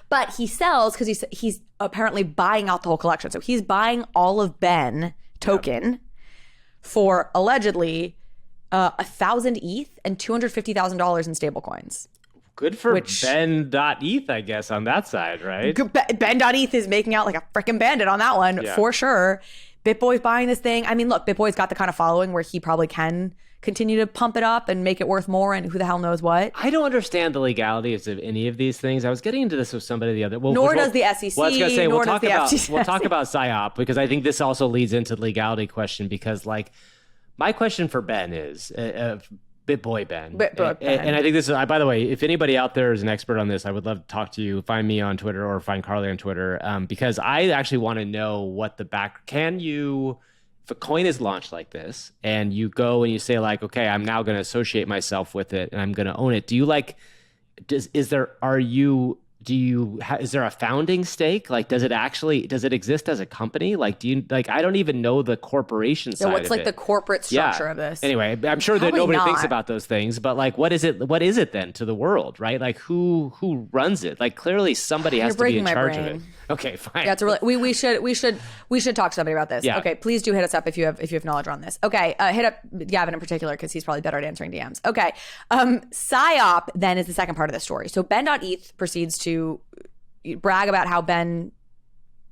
But he sells because he's apparently buying out the whole collection. So he's buying all of Ben token for allegedly 1,000 ETH and $250,000 in stable coins. Good for Ben.eth, I guess, on that side, right? Ben.eth is making out like a freaking bandit on that one, for sure. BitBoy's buying this thing. I mean, look, BitBoy's got the kind of following where he probably can continue to pump it up and make it worth more, and who the hell knows what. I don't understand the legalities of any of these things. I was getting into this with somebody the other... Nor does the SEC, well, I was going to say, nor does the FTC. We'll talk about PSYOP, because I think this also leads into the legality question, because, like, my question for Ben is... BitBoy Ben. And I think this is, by the way, if anybody out there is an expert on this, I would love to talk to you. Find me on Twitter or find Carly on Twitter, because I actually want to know what the if a coin is launched like this and you go and you say like, okay, I'm now going to associate myself with it and I'm going to own it. Do you like, is there a founding stake? Like, does it exist as a company? Like, I don't even know the corporation side of it. What's like the corporate structure of this? Anyway, I'm sure that nobody thinks about those things, but like, what is it then to the world, right? Like who runs it? Like clearly somebody has to be in charge of it. Okay, fine. Yeah, we should talk to somebody about this. Yeah. Okay, please do hit us up if you have knowledge on this. Okay, hit up Gavin in particular because he's probably better at answering DMs. Okay, PSYOP then is the second part of the story. So Ben.eth proceeds to brag about how Ben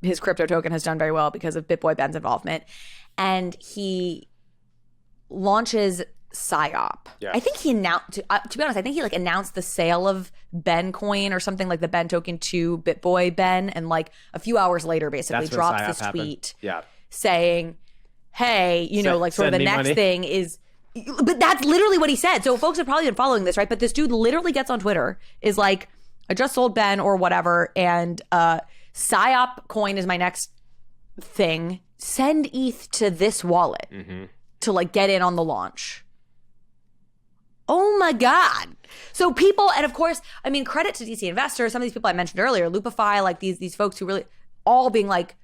his crypto token has done very well because of BitBoy Ben's involvement. And he launches PSYOP. Yeah. I think he announced, to be honest, I think he like announced the sale of Ben coin or something, like the Ben token to BitBoy Ben. And like a few hours later, basically That's when drops PSYOP this happened. tweet Yeah. saying, hey, you know, like sort of send the me next money. thing is, but that's literally what he said. So folks have probably been following this, right? But this dude literally gets on Twitter, is like, I just sold Ben or whatever, and PSYOP coin is my next thing. Send ETH to this wallet to like get in on the launch. Oh my God. So people, and of course, I mean, credit to DC investors, some of these people I mentioned earlier, Loopify, like these folks who really all being like,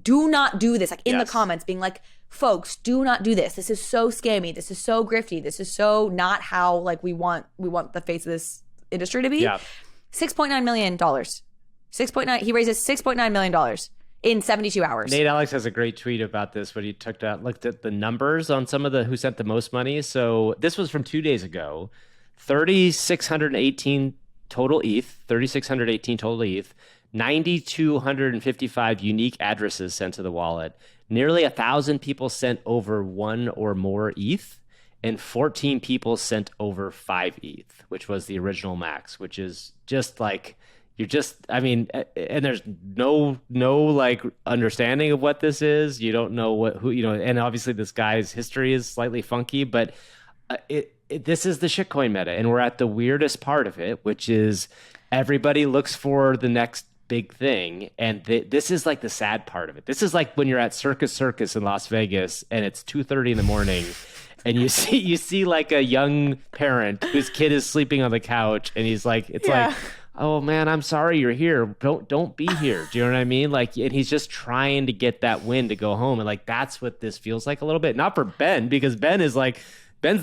do not do this, like in the comments being like, folks, do not do this. This is so scammy. This is so grifty. This is so not how like we want the face of this industry to be. Yeah. $6.9 million. 6.9. He raises $6.9 million in 72 hours. Nate Alex has a great tweet about this when he looked at the numbers on some of the who sent the most money. So this was from 2 days ago. 3,618 total ETH, 3,618 total ETH, 9,255 unique addresses sent to the wallet. Nearly 1,000 people sent over 1 or more ETH, and 14 people sent over 5 ETH, which was the original max, which is just like, and there's no like understanding of what this is. You don't know and obviously this guy's history is slightly funky, but this is the shitcoin meta, and we're at the weirdest part of it, which is everybody looks for the next big thing, and this is like the sad part of it. This is like when you're at Circus in Las Vegas and it's 2:30 in the morning and you see like a young parent whose kid is sleeping on the couch, and he's like, like, oh man, I'm sorry you're here, don't be here. Do you know what I mean? Like, and he's just trying to get that win to go home, and like that's what this feels like a little bit. Not for Ben, because Ben's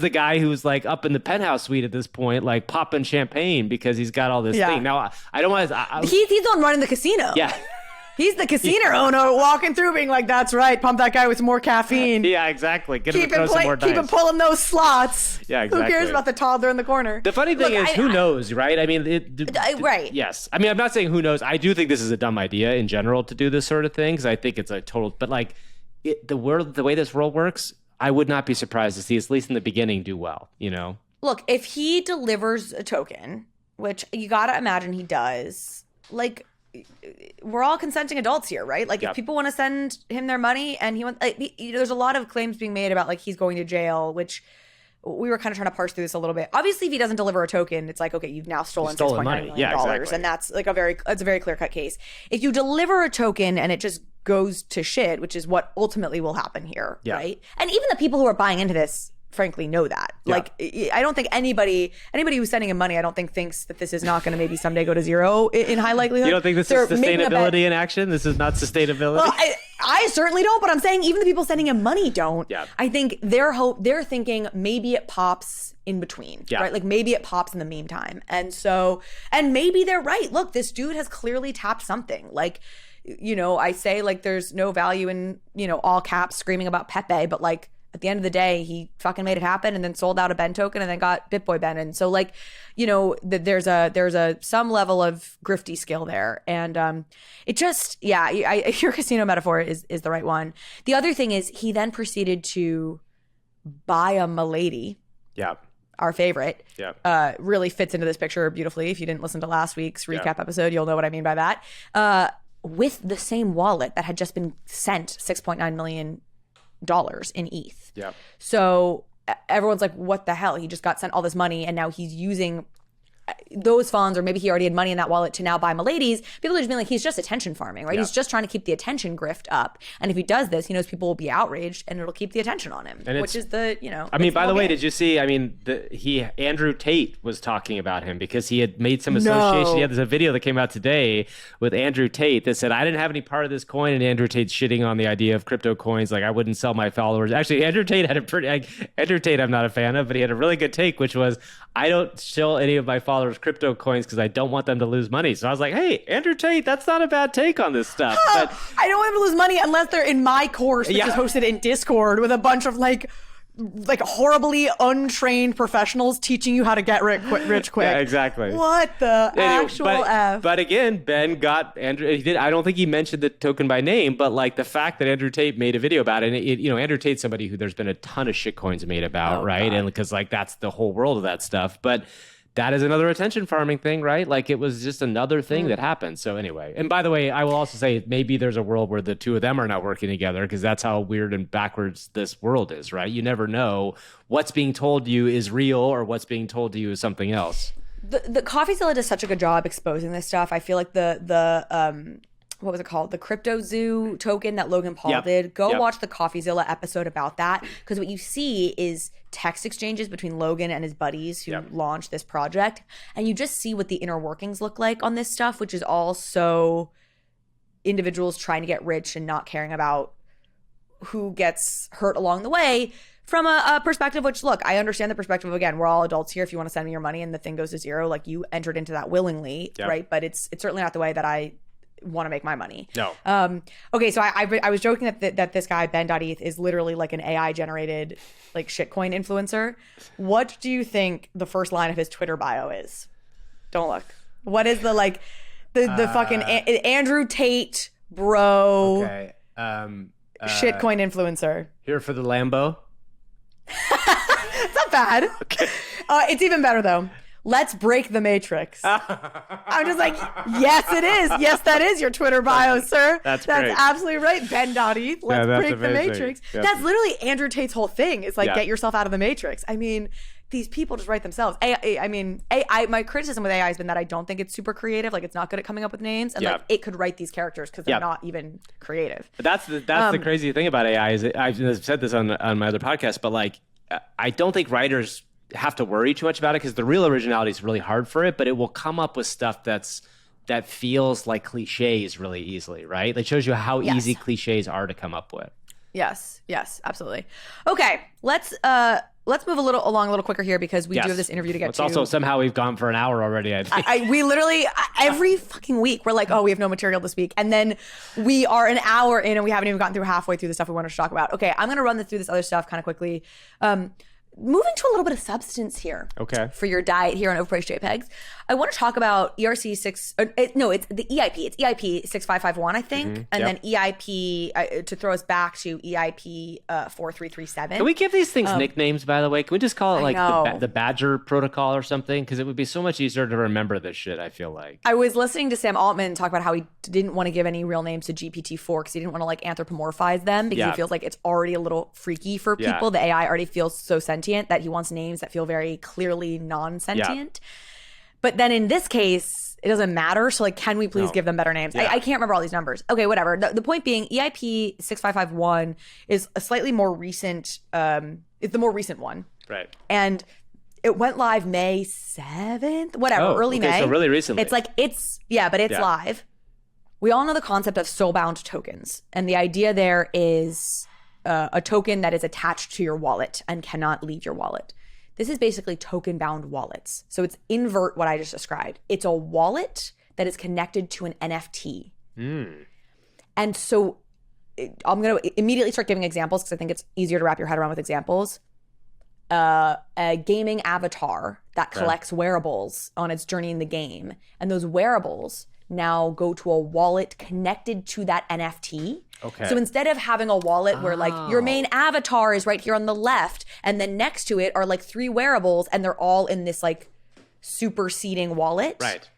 the guy who's like up in the penthouse suite at this point, like popping champagne because he's got all this thing. Now, I don't want to... He's the one running the casino. Yeah. He's the casino owner walking through being like, that's right, pump that guy with some more caffeine. Yeah, exactly. Get him to throw some more dice. Keep him pulling those slots. Yeah, exactly. Who cares about the toddler in the corner? The funny thing is, who knows, right? I mean... right. Yes. I mean, I'm not saying who knows. I do think this is a dumb idea in general to do this sort of thing, because I think it's a total... But like, the way this world works... I would not be surprised to see, at least in the beginning, do well, you know? Look, if he delivers a token, which you got to imagine he does, like, we're all consenting adults here, right? Like, if people want to send him their money and he wants, there's a lot of claims being made about, like, he's going to jail, which we were kind of trying to parse through this a little bit. Obviously, if he doesn't deliver a token, it's like, okay, you've now stolen $6.9 million. Yeah, exactly. And that's like it's a very clear-cut case. If you deliver a token and it just goes to shit, which is what ultimately will happen here, right? And even the people who are buying into this, frankly, know that. Yeah. Like, I don't think anybody who's sending him money, I don't think thinks that this is not going to maybe someday go to zero in high likelihood. You don't think this is sustainability in action? This is not sustainability? Well, I certainly don't, but I'm saying even the people sending him money don't. Yeah. I think they're thinking maybe it pops in between, right? Like maybe it pops in the meantime. And maybe they're right. Look, this dude has clearly tapped something. Like, you know, I say like there's no value in, you know, all caps screaming about Pepe, but like at the end of the day, he fucking made it happen and then sold out a Ben token and then got BitBoy Ben. And so like, you know, there's some level of grifty skill there. And it just, your casino metaphor is the right one. The other thing is he then proceeded to buy a Milady. Yeah. Our favorite. Yeah. Really fits into this picture beautifully. If you didn't listen to last week's recap episode, you'll know what I mean by that. With the same wallet that had just been sent $6.9 million in ETH. Yeah. So everyone's like, what the hell? He just got sent all this money and now he's using those funds, or maybe he already had money in that wallet to now buy Milady's. People are just being like, he's just attention farming, right? Yeah. He's just trying to keep the attention grift up. And if he does this, he knows people will be outraged and it'll keep the attention on him, which is the, you know. I mean, by the way, did you see, I mean, Andrew Tate was talking about him because he had made some association. Yeah, there's a video that came out today with Andrew Tate that said, I didn't have any part of this coin. And Andrew Tate's shitting on the idea of crypto coins. Like, I wouldn't sell my followers. Actually, Andrew Tate had Andrew Tate I'm not a fan of, but he had a really good take, which was, I don't show any of my followers crypto coins because I don't want them to lose money. So I was like, hey, Andrew Tate, that's not a bad take on this stuff. But I don't want them to lose money unless they're in my course, which is hosted in Discord with a bunch of like like horribly untrained professionals teaching you how to get rich quick. Yeah, exactly. What the actual F? But again, Ben got Andrew. He did. I don't think he mentioned the token by name, but like the fact that Andrew Tate made a video about it. And Andrew Tate's somebody who there's been a ton of shitcoins made about, right? God. And because like that's the whole world of that stuff, but. That is another attention farming thing, right? Like it was just another thing that happened. So anyway, and by the way, I will also say maybe there's a world where the two of them are not working together because that's how weird and backwards this world is, right? You never know what's being told to you is real or what's being told to you is something else. The CoffeeZilla does such a good job exposing this stuff. I feel like the what was it called? The Crypto Zoo token that Logan Paul did. Go watch the CoffeeZilla episode about that because what you see is text exchanges between Logan and his buddies who launched this project. And you just see what the inner workings look like on this stuff, which is all so individuals trying to get rich and not caring about who gets hurt along the way from a perspective, which, look, I understand the perspective of, again, we're all adults here. If you want to send me your money and the thing goes to zero, like you entered into that willingly, right? But it's certainly not the way that I want to make my money. No. Okay, so I was joking that this guy Ben.eth is literally like an AI generated like shitcoin influencer. What do you think the first line of his Twitter bio is? Don't look. What is the like the fucking Andrew Tate bro? Okay. Shitcoin influencer. Here for the Lambo. It's not bad. Okay. It's even better though. Let's break the matrix. I'm just like, yes, it is. Yes, that is your Twitter bio, sir. That's great. Absolutely right. Ben.eth. Let's break amazing. the matrix. That's literally Andrew Tate's whole thing. It's like, get yourself out of the matrix. I mean, these people just write themselves. My criticism with AI has been that I don't think it's super creative. Like, it's not good at coming up with names. And like, it could write these characters because they're not even creative. But that's the crazy thing about AI is I've said this on my other podcast, but like, I don't think writers have to worry too much about it because the real originality is really hard for it, but it will come up with stuff that feels like cliches really easily, right? It shows you how easy cliches are to come up with. Yes, absolutely. Okay, let's move along a little quicker here because we do have this interview to get to. Also, somehow we've gone for an hour already. I think. We literally every fucking week we're like, oh, we have no material this week, and then we are an hour in and we haven't even gotten through halfway through the stuff we wanted to talk about. Okay, I'm gonna run through this other stuff kind of quickly. Moving to a little bit of substance here. Okay. For your diet here on Overpriced JPEGs. I want to talk about it's the EIP. It's EIP 6551, I think. And then EIP, to throw us back to EIP 4337. Can we give these things nicknames, by the way? Can we just call it like the Badger Protocol or something? Because it would be so much easier to remember this shit, I feel like. I was listening to Sam Altman talk about how he didn't want to give any real names to GPT-4 because he didn't want to like anthropomorphize them because he feels like it's already a little freaky for people. The AI already feels so sentient that he wants names that feel very clearly non-sentient. But then in this case, it doesn't matter. So like, can we please give them better names? I can't remember all these numbers. Okay, whatever. The point being, EIP 6551 is a slightly more recent, it's the more recent one. Right. And it went live May 7th, early May. So really recently. It's like, it's live. We all know the concept of soul-bound tokens. And the idea there is a token that is attached to your wallet and cannot leave your wallet. This is basically token-bound wallets. So it's invert what I just described. It's a wallet that is connected to an NFT. And so I'm going to immediately start giving examples because I think it's easier to wrap your head around with examples. A gaming avatar that collects wearables on its journey in the game. And those wearables now go to a wallet connected to that NFT. Okay. So instead of having a wallet where like your main avatar is right here on the left and then next to it are like 3 wearables and they're all in this like superseding wallet. Right.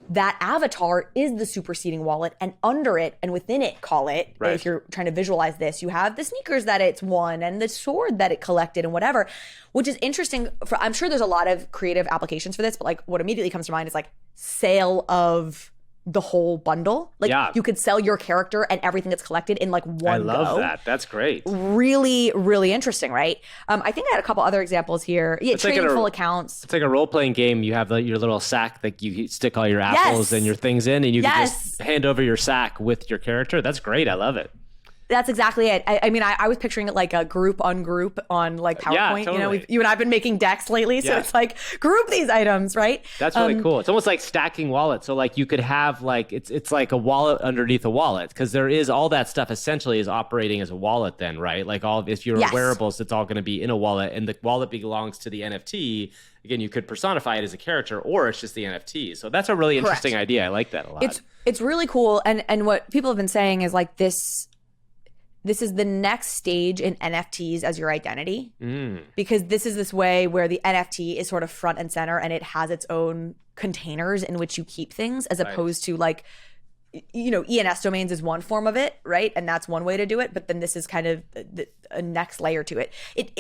That avatar is the superseding wallet and under it and within it, call it, if you're trying to visualize this, you have the sneakers that it's won and the sword that it collected and whatever, which is interesting. I'm sure there's a lot of creative applications for this, but like what immediately comes to mind is like sale of the whole bundle. Like you could sell your character and everything that's collected in like one go. I love that. That's great. Really, really interesting, right? I think I had a couple other examples here. Yeah, trading like full accounts. It's like a role-playing game. You have your little sack that you stick all your apples and your things in, and you can just hand over your sack with your character. That's great. I love it. That's exactly it. I mean, I was picturing it like a group on group on like PowerPoint. Yeah, You know, totally. you and I've been making decks lately, so Yeah. it's like group these items, right? That's really cool. It's almost like stacking wallets. So like you could have like it's like a wallet underneath a wallet, because there is all that stuff essentially is operating as a wallet then, right? Like if you're Yes. wearables, it's all going to be in a wallet, and the wallet belongs to the NFT. Again, you could personify it as a character, or it's just the NFT. So that's a really interesting Correct. idea. I like that a lot. It's really cool, and what people have been saying is like this is the next stage in NFTs as your identity, because this way where the NFT is sort of front and center, and it has its own containers in which you keep things, as opposed to like, you know, ENS domains is one form of it, right? And that's one way to do it. But then this is kind of a next layer to it.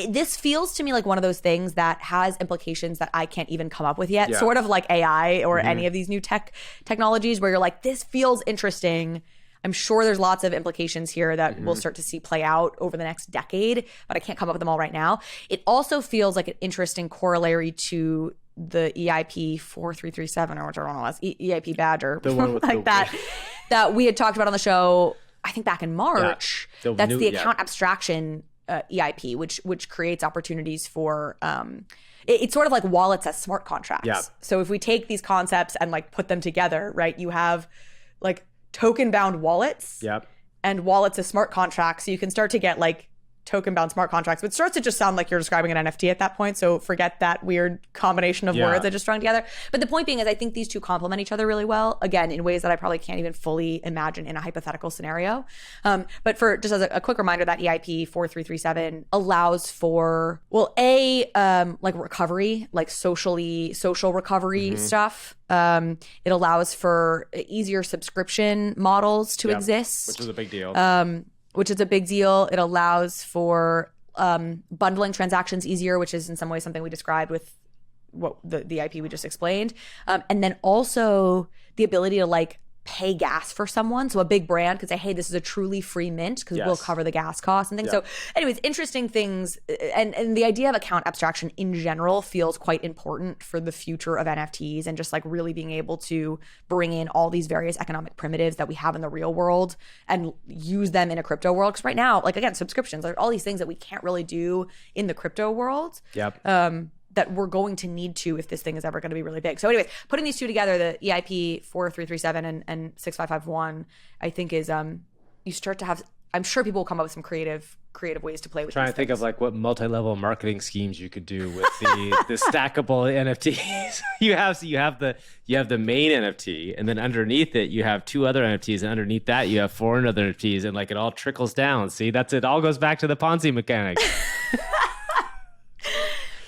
This feels to me like one of those things that has implications that I can't even come up with yet. Yeah. Sort of like AI or any of these new technologies where you're like, this feels interesting. I'm sure there's lots of implications here that we'll start to see play out over the next decade, but I can't come up with them all right now. It also feels like an interesting corollary to the EIP 4337 or whatever it was, EIP badge or The one with like that we had talked about on the show, I think back in March. Yeah. That's the account abstraction EIP, which creates opportunities for it's sort of like wallets as smart contracts. Yeah. So if we take these concepts and like put them together, right, you have like token bound wallets Yep. and wallets as smart contracts. So you can start to get like token bound smart contracts, which starts to just sound like you're describing an NFT at that point. So forget that weird combination of words I just strung together. But the point being is I think these two complement each other really well, again, in ways that I probably can't even fully imagine in a hypothetical scenario. But for just as a quick reminder, that EIP 4337 allows for, well, like recovery, like social recovery stuff. It allows for easier subscription models to exist. Which is a big deal. Which is a big deal. It allows for bundling transactions easier, which is in some ways something we described with what the IP we just explained. And then also the ability to like pay gas for someone. So a big brand could say, hey, this is a truly free mint because we'll cover the gas costs and things. So anyways, interesting things. And the idea of account abstraction in general feels quite important for the future of NFTs and just like really being able to bring in all these various economic primitives that we have in the real world and use them in a crypto world. Because right now, like again, subscriptions, like all these things that we can't really do in the crypto world. Yep. That we're going to need to if this thing is ever going to be really big. So anyways, putting these two together, the EIP 4337 and 6551, I think is you start to have, I'm sure people will come up with some creative ways to play with Trying these to think things. of like what multi-level marketing schemes you could do with the stackable NFTs. you have the main NFT, and then underneath it you have two other NFTs, and underneath that you have four other NFTs, and like it all trickles down. See, that's it. All goes back to the Ponzi mechanic.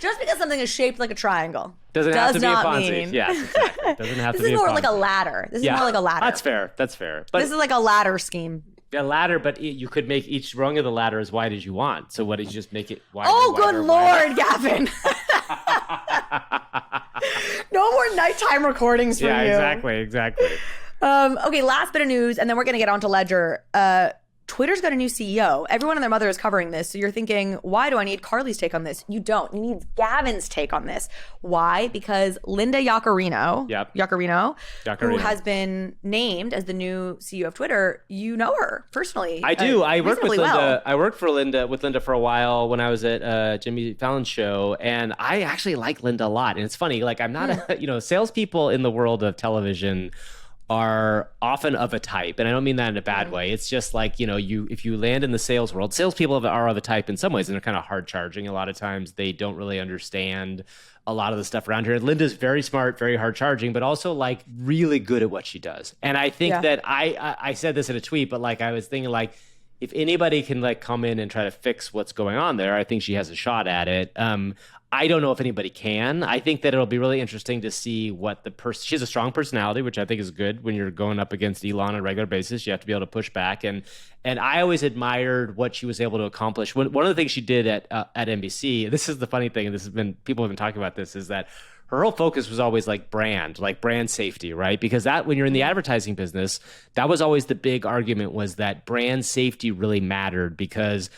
Just because something is shaped like a triangle Doesn't have to be a not Ponzi. mean- Yes, exactly. Doesn't have This to be is a more Ponzi. like a ladder. This is more like a ladder. That's fair. That's fair. But This is like a ladder scheme. a ladder, but you could make each rung of the ladder as wide as you want. So what did you just make it wider? Oh, wider, good wider? Lord, Gavin. No more nighttime recordings for Yeah, you. exactly. Okay, last bit of news, and then we're going to get on to Ledger. Twitter's got a new CEO. Everyone and their mother is covering this. So you're thinking, why do I need Carly's take on this? You don't. You need Gavin's take on this. Why? Because Linda Yaccarino, who has been named as the new CEO of Twitter, you know her personally. I do. I worked with reasonably Linda. well. I worked with Linda for a while when I was at Jimmy Fallon's show, and I actually like Linda a lot. And it's funny, like I'm not salespeople in the world of television are often of a type, and I don't mean that in a bad way. It's just like, if you land in the sales world, salespeople are of a type in some ways, and they're kind of hard charging. A lot of times they don't really understand a lot of the stuff around here. Linda's very smart, very hard charging, but also like really good at what she does. And I think that I said this in a tweet, but like I was thinking like, if anybody can like come in and try to fix what's going on there, I think she has a shot at it. I don't know if anybody can. I think that it'll be really interesting to see what she has a strong personality, which I think is good when you're going up against Elon on a regular basis. You have to be able to push back. And I always admired what she was able to accomplish. One of the things she did at NBC, this is the funny thing, and people have been talking about this, is that her whole focus was always like brand safety, right? Because that when you're in the advertising business, that was always the big argument, was that brand safety really mattered, because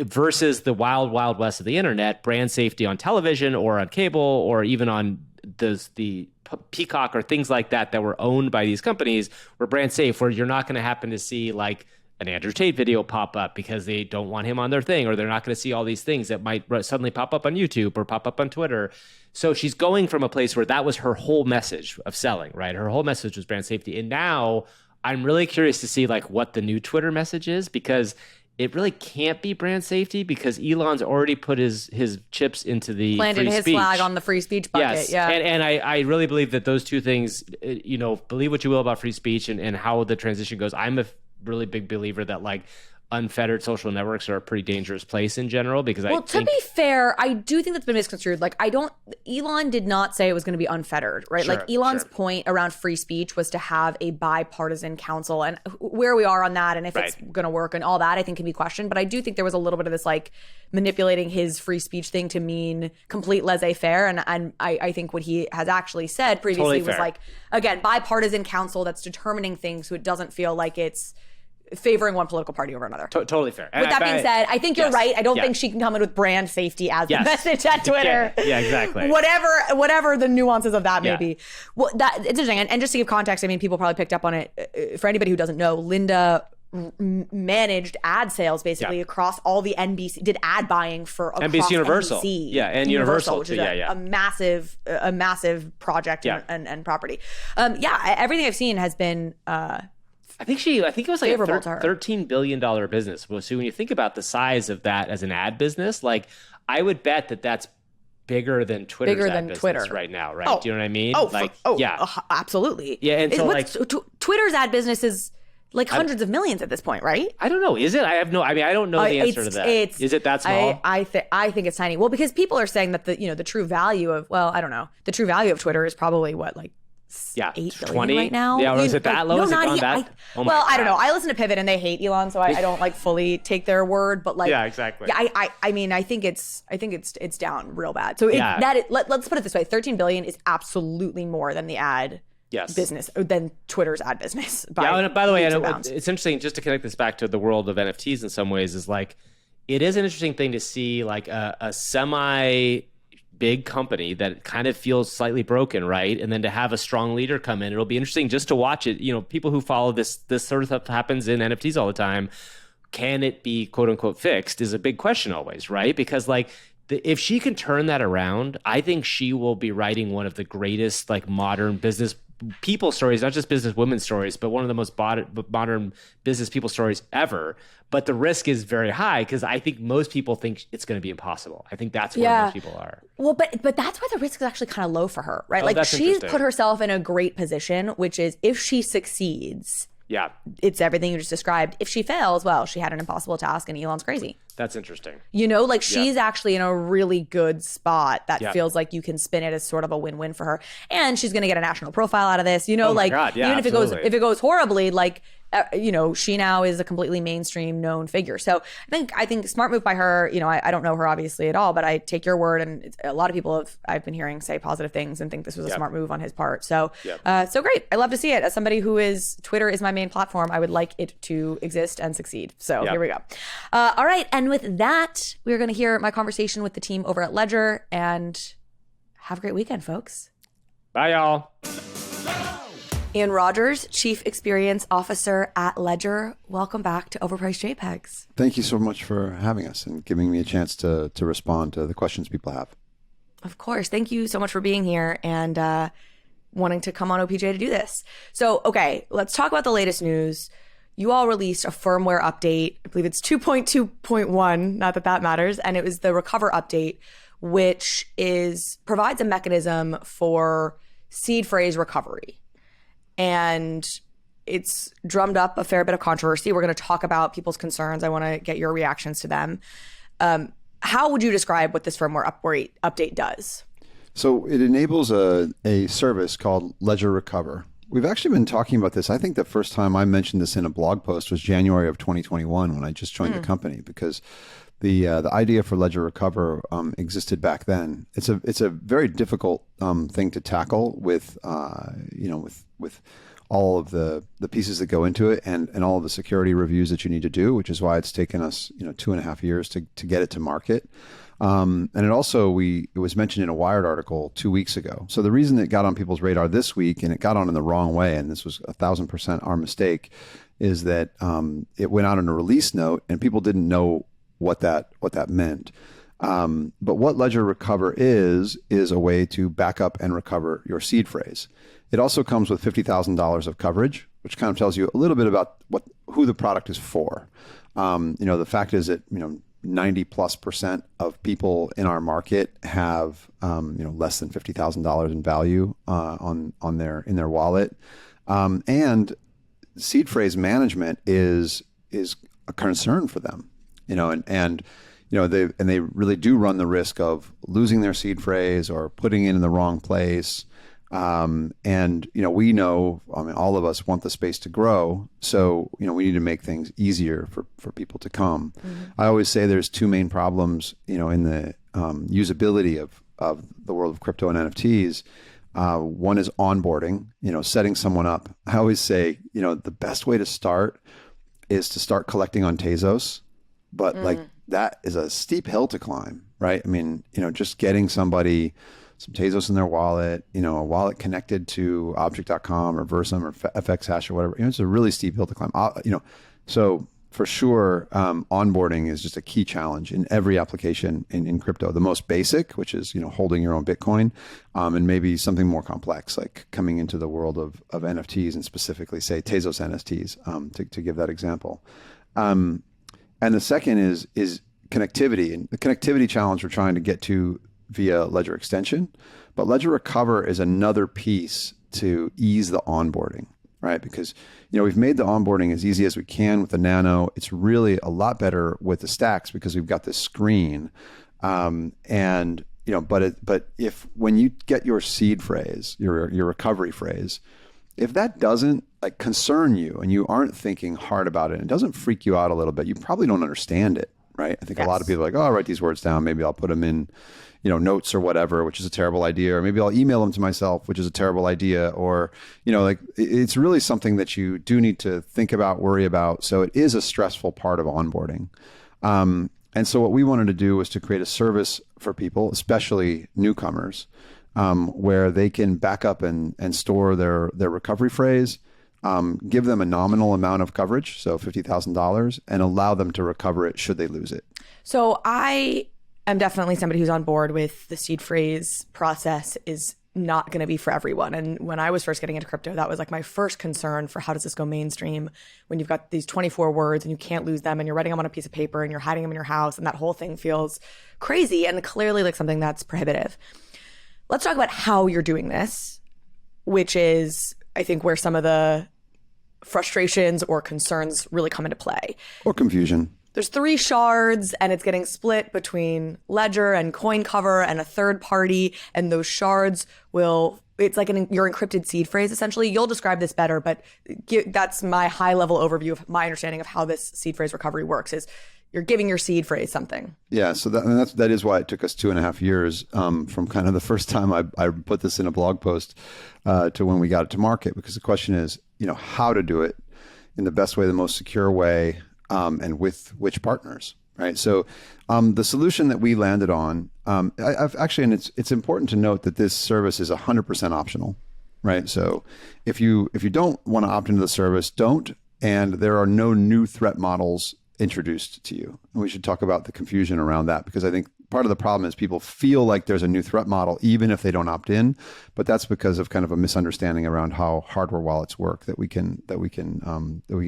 versus the wild, wild west of the internet, brand safety on television or on cable or even on the Peacock or things like that were owned by these companies were brand safe, where you're not going to happen to see like an Andrew Tate video pop up because they don't want him on their thing, or they're not going to see all these things that might suddenly pop up on YouTube or pop up on Twitter. So she's going from a place where that was her whole message of selling, right? Her whole message was brand safety. And now I'm really curious to see like what the new Twitter message is, because it really can't be brand safety because Elon's already put his chips into the planted free his speech. flag on the free speech bucket. Yes. Yeah. And I really believe that those two things, believe what you will about free speech and how the transition goes. I'm a really big believer that like unfettered social networks are a pretty dangerous place in general, because to be fair, I do think that's been misconstrued. Like, Elon did not say it was going to be unfettered, right? Sure, like, Elon's point around free speech was to have a bipartisan council, and where we are on that and if it's going to work and all that, I think can be questioned. But I do think there was a little bit of this, like, manipulating his free speech thing to mean complete laissez-faire. And I think what he has actually said previously was like, again, bipartisan council that's determining things so it doesn't feel like it's favoring one political party over another. Totally fair. With that being said, I think you're right. I don't think she can come in with brand safety as the message at Twitter. Yeah, exactly. Whatever the nuances of that may be. Well, it's interesting. And just to give context, I mean, people probably picked up on it. For anybody who doesn't know, Linda managed ad sales basically across all the NBC, did ad buying for NBC Universal. NBC, and Universal, which is a massive project and property. Everything I've seen has been I think it was like a $13 billion business. So when you think about the size of that as an ad business, like I would bet that that's bigger than Twitter's ad business right now, right? Do you know what I mean? Absolutely. Yeah, and so Twitter's ad business is like hundreds of millions at this point, right? I don't know. Is it? I don't know the answer to that. Is it that small? I think it's tiny. Well, because people are saying that the true value of the true value of Twitter is probably what, like 8 billion 20 right now. Yeah, or is it that low? No, is it not gone yet. that? I don't know. I listen to Pivot and they hate Elon, so I don't like fully take their word. But like, yeah, exactly. Yeah, I mean, I think it's down real bad. So let's put it this way: 13 billion is absolutely more than the ad business, or than Twitter's ad business. By the way, it's interesting just to connect this back to the world of NFTs in some ways. Is like, it is an interesting thing to see like a semi big company that kind of feels slightly broken, right? And then to have a strong leader come in, it'll be interesting just to watch it. People who follow this sort of stuff happens in NFTs all the time. Can it be quote unquote fixed is a big question always, right? Because like if she can turn that around, I think she will be writing one of the greatest like modern business people stories, not just business women stories, but one of the most modern business people stories ever. But the risk is very high because I think most people think it's going to be impossible. I think that's where most people are. Well, but that's why the risk is actually kind of low for her, right? Like she's put herself in a great position, which is if she succeeds, it's everything you just described. If she fails, well, she had an impossible task and Elon's crazy. That's interesting. She's actually in a really good spot that feels like you can spin it as sort of a win-win for her. And she's going to get a national profile out of this, even if it goes horribly, like, she now is a completely mainstream known figure. So I think smart move by her. I don't know her obviously at all, but I take your word, and a lot of people I've been hearing say positive things and think this was a smart move on his part. So so great. I love to see it. As somebody who Twitter is my main platform, I would like it to exist and succeed. So here we go. All right. And with that, we're going to hear my conversation with the team over at Ledger, and have a great weekend, folks. Bye, y'all. Ian Rogers, Chief Experience Officer at Ledger. Welcome back to Overpriced JPEGs. Thank you so much for having us and giving me a chance to respond to the questions people have. Of course. Thank you so much for being here and wanting to come on OPJ to do this. So, okay, let's talk about the latest news. You all released a firmware update. I believe it's 2.2.1, not that matters. And it was the Recover update, which provides a mechanism for seed phrase recovery. And it's drummed up a fair bit of controversy. We're going to talk about people's concerns. I want to get your reactions to them. How would you describe what this firmware update does? So it enables a service called Ledger Recover. We've actually been talking about this. I think the first time I mentioned this in a blog post was January of 2021 when I just joined the company, because the idea for Ledger Recover existed back then. It's a very difficult thing to tackle with all of the pieces that go into it and all of the security reviews that you need to do, which is why it's taken us 2.5 years to get it to market. And it was mentioned in a Wired article 2 weeks ago. So the reason it got on people's radar this week, and it got on in the wrong way, and this was 1,000% our mistake, is that it went out in a release note and people didn't know what that meant. But what Ledger Recover is a way to back up and recover your seed phrase. It also comes with $50,000 of coverage, which kind of tells you a little bit about who the product is for. The fact is that 90+% of people in our market have less than $50,000 in value in their wallet, and seed phrase management is a concern for them. They really do run the risk of losing their seed phrase or putting it in the wrong place. We know, all of us want the space to grow. So, we need to make things easier for people to come. Mm-hmm. I always say there's two main problems, in the usability of the world of crypto and NFTs. One is onboarding, setting someone up. I always say, the best way to start is to start collecting on Tezos, but that is a steep hill to climb, right? Just getting somebody some Tezos in their wallet, a wallet connected to object.com or Versum or FX Hash or whatever, it's a really steep hill to climb. So for sure, onboarding is just a key challenge in every application in crypto. The most basic, which is, holding your own Bitcoin, and maybe something more complex, like coming into the world of NFTs and specifically say Tezos NFTs, to give that example. And the second is connectivity, and the connectivity challenge we're trying to get to via Ledger Extension, but Ledger Recover is another piece to ease the onboarding, right? Because, we've made the onboarding as easy as we can with the Nano. It's really a lot better with the stacks because we've got this screen. But if when you get your seed phrase, your recovery phrase, if that doesn't concern you and you aren't thinking hard about it and it doesn't freak you out a little bit, you probably don't understand it, right? I think a lot of people are like, oh, I'll write these words down. Maybe I'll put them in, notes or whatever, which is a terrible idea. Or maybe I'll email them to myself, which is a terrible idea. Or, it's really something that you do need to think about, worry about. So it is a stressful part of onboarding. And so what we wanted to do was to create a service for people, especially newcomers, where they can back up and store their recovery phrase, give them a nominal amount of coverage, so $50,000, and allow them to recover it should they lose it. So I'm definitely somebody who's on board with the seed phrase process is not going to be for everyone. And when I was first getting into crypto, that was my first concern for how does this go mainstream when you've got these 24 words and you can't lose them and you're writing them on a piece of paper and you're hiding them in your house and that whole thing feels crazy and clearly something that's prohibitive. Let's talk about how you're doing this, which is, I think, where some of the frustrations or concerns really come into play. Or confusion. There's 3 shards and it's getting split between Ledger and CoinCover and a third party. And those shards it's like your encrypted seed phrase, essentially. You'll describe this better, but that's my high level overview of my understanding of how this seed phrase recovery works is you're giving your seed phrase something. Yeah, so that is why it took us 2.5 years from kind of the first time I put this in a blog post to when we got it to market, because the question is, how to do it in the best way, the most secure way, and with which partners, right? So the solution that we landed on, I've actually, and it's important to note that this service is 100% optional, right? So if you don't want to opt into the service, don't, and there are no new threat models introduced to you. And we should talk about the confusion around that, because I think part of the problem is people feel like there's a new threat model even if they don't opt in, but that's because of kind of a misunderstanding around how hardware wallets work that we can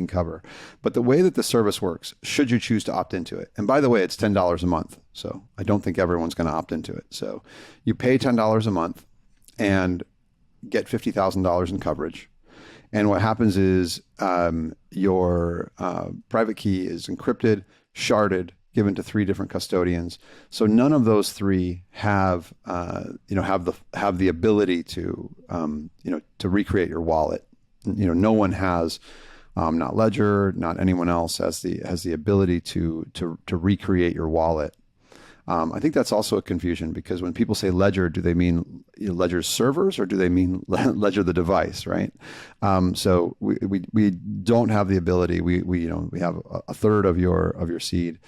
cover. But the way that the service works, should you choose to opt into it, and by the way, it's $10 a month, so I don't think everyone's going to opt into it. So you pay $10 a month and get $50,000 in coverage. And what happens is your private key is encrypted, sharded, given to 3 different custodians. So none of those 3 have the ability to to recreate your wallet. No one has, not Ledger, not anyone else has the ability to recreate your wallet. I think that's also a confusion, because when people say Ledger, do they mean Ledger's servers or do they mean Ledger the device, right? So we don't have the ability. We have a third of your seed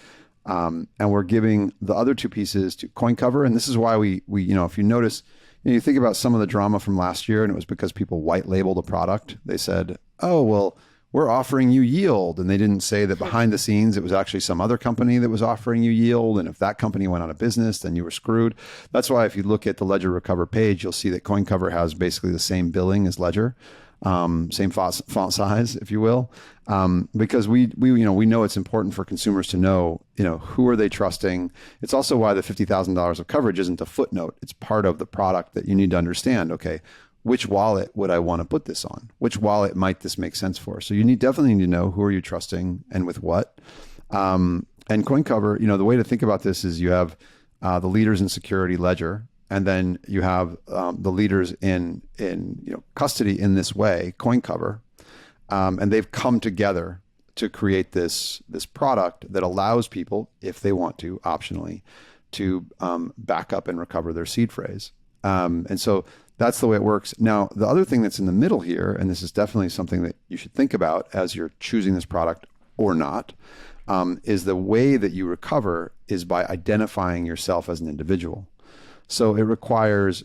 And we're giving the other two pieces to CoinCover. And this is why we if you notice, you think about some of the drama from last year, and it was because people white labeled a product. They said, oh, well, we're offering you yield. And they didn't say that behind the scenes, it was actually some other company that was offering you yield. And if that company went out of business, then you were screwed. That's why if you look at the Ledger Recover page, you'll see that CoinCover has basically the same billing as Ledger. Same font size, if you will, because we know it's important for consumers to know, who are they trusting. It's also why the $50,000 of coverage isn't a footnote. It's part of the product that you need to understand. Okay, which wallet would I want to put this on? Which wallet might this make sense for? So you definitely need to know who are you trusting and with what. And CoinCover, the way to think about this is you have the leaders in security, Ledger. And then you have the leaders in custody in this way, CoinCover, and they've come together to create this product that allows people, if they want to, optionally, to back up and recover their seed phrase. And so that's the way it works. Now, the other thing that's in the middle here, and this is definitely something that you should think about as you're choosing this product or not, is the way that you recover is by identifying yourself as an individual. So it requires,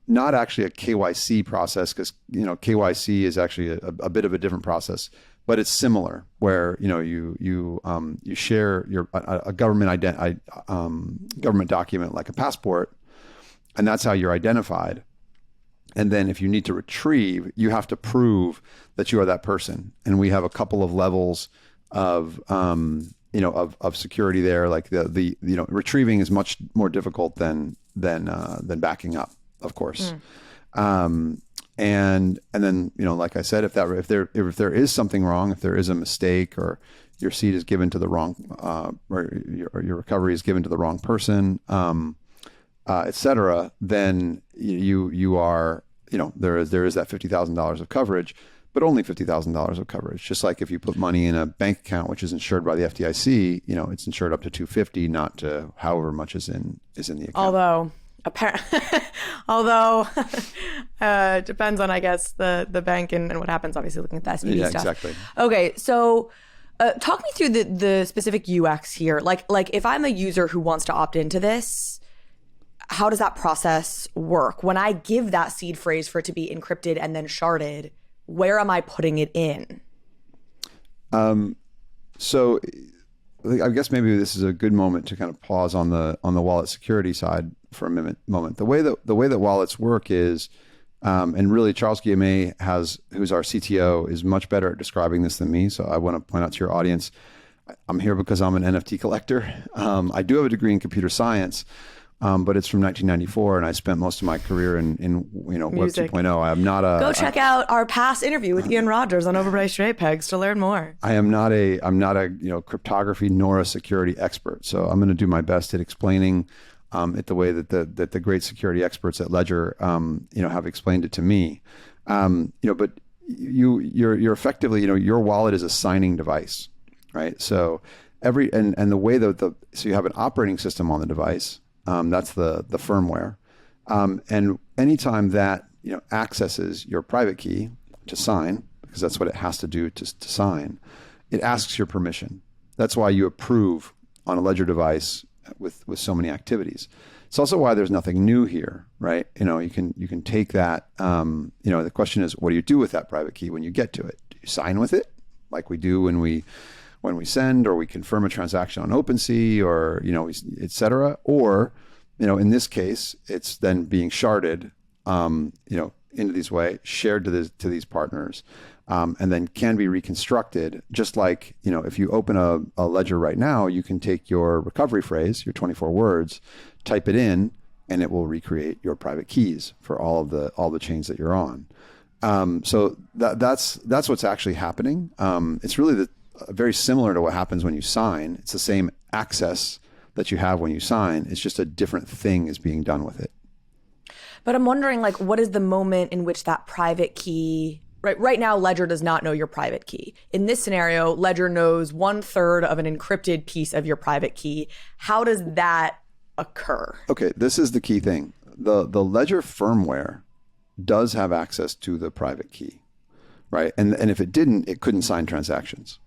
not actually a KYC process, because, KYC is actually a bit of a different process, but it's similar where, you share a government government document like a passport, and that's how you're identified. And then if you need to retrieve, you have to prove that you are that person. And we have a couple of levels of security there. Like the retrieving is much more difficult than backing up, of course. And then, like I said, if there is something wrong, if there is a mistake, or your seed is given to the wrong, or your recovery is given to the wrong person, et cetera, then you are, there is that $50,000 of coverage, but only $50,000 of coverage. Just like if you put money in a bank account, which is insured by the FDIC, it's insured up to $250, not to however much is in the account. Although depends on, I guess, the bank and what happens, obviously, looking at the SPD stuff. Exactly. Okay, so talk me through the specific UX here. Like if I'm a user who wants to opt into this, how does that process work? When I give that seed phrase for it to be encrypted and then sharded, where am I putting it in? So I guess maybe this is a good moment to kind of pause on the wallet security side for a moment. The way that wallets work is, and really Charles Guillemet who's our CTO, is much better at describing this than me. So I want to point out to your audience, I'm here because I'm an NFT collector. I do have a degree in computer science, but it's from 1994, and I spent most of my career in Web 2.0. I am not a go check out our past interview with Ian Rogers on Overpriced JPEGs to learn more. I'm not a cryptography nor a security expert, so I'm going to do my best at explaining it the way that the great security experts at Ledger have explained it to me. But you're effectively, your wallet is a signing device, right? So the way that so you have an operating system on the device. That's the firmware. And anytime that accesses your private key to sign, because that's what it has to do to sign, it asks your permission. That's why you approve on a Ledger device with so many activities. It's also why there's nothing new here, right? You can take that. The question is, what do you do with that private key when you get to it? Do you sign with it, like we do when we send, or we confirm a transaction on OpenSea, or et cetera? Or in this case, it's then being sharded, into these way, shared to these partners, and then can be reconstructed. Just like if you open a ledger right now, you can take your recovery phrase, your 24 words, type it in, and it will recreate your private keys for all the chains that you're on. So that's what's actually happening. It's really very similar to what happens when you sign. It's the same access that you have when you sign. It's just a different thing is being done with it. But I'm wondering, what is the moment in which that private key, right now, Ledger does not know your private key. In this scenario, Ledger knows 1/3 of an encrypted piece of your private key. How does that occur? Okay, this is the key thing. The Ledger firmware does have access to the private key, right? And if it didn't, it couldn't sign transactions.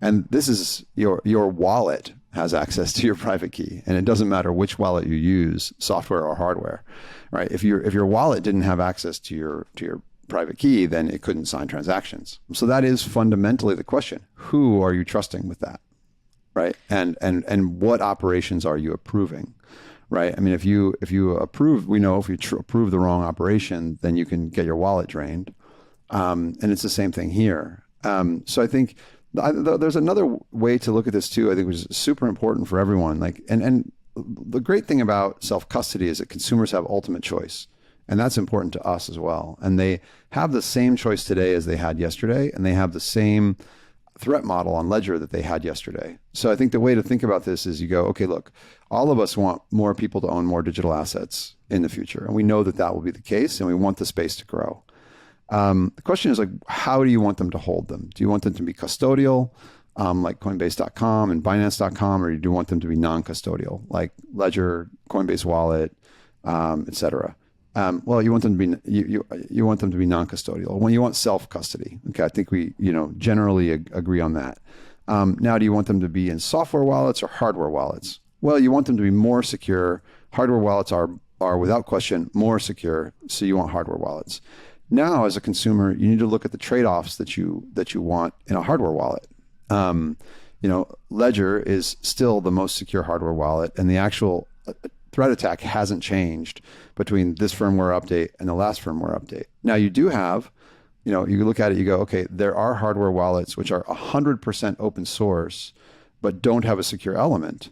And this is your wallet has access to your private key, and it doesn't matter which wallet you use, software or hardware, right? If your wallet didn't have access to your private key, then it couldn't sign transactions. So that is fundamentally the question: who are you trusting with that, right? And what operations are you approving, right? I mean, if you approve, we know if you approve the wrong operation, then you can get your wallet drained, and it's the same thing here. So I think there's another way to look at this too, I think, which is super important for everyone. Like, and the great thing about self-custody is that consumers have ultimate choice, and that's important to us as well. And they have the same choice today as they had yesterday, and they have the same threat model on Ledger that they had yesterday. So I think the way to think about this is you go, okay, look, all of us want more people to own more digital assets in the future, and we know that that will be the case, and we want the space to grow. The question is, like, how do you want them to hold them? Do you want them to be custodial, like Coinbase.com and Binance.com, or do you want them to be non-custodial, like Ledger, Coinbase Wallet, et cetera? Well, you want them to be you want them to be non-custodial. When you want self-custody, okay, I think we generally agree on that. Now, do you want them to be in software wallets or hardware wallets? Well, you want them to be more secure. Hardware wallets are without question more secure, so you want hardware wallets. Now, as a consumer, you need to look at the trade-offs that you want in a hardware wallet. Ledger is still the most secure hardware wallet, and the actual threat attack hasn't changed between this firmware update and the last firmware update. Now, you do have, you look at it, you go, okay, there are hardware wallets which are 100% open source, but don't have a secure element.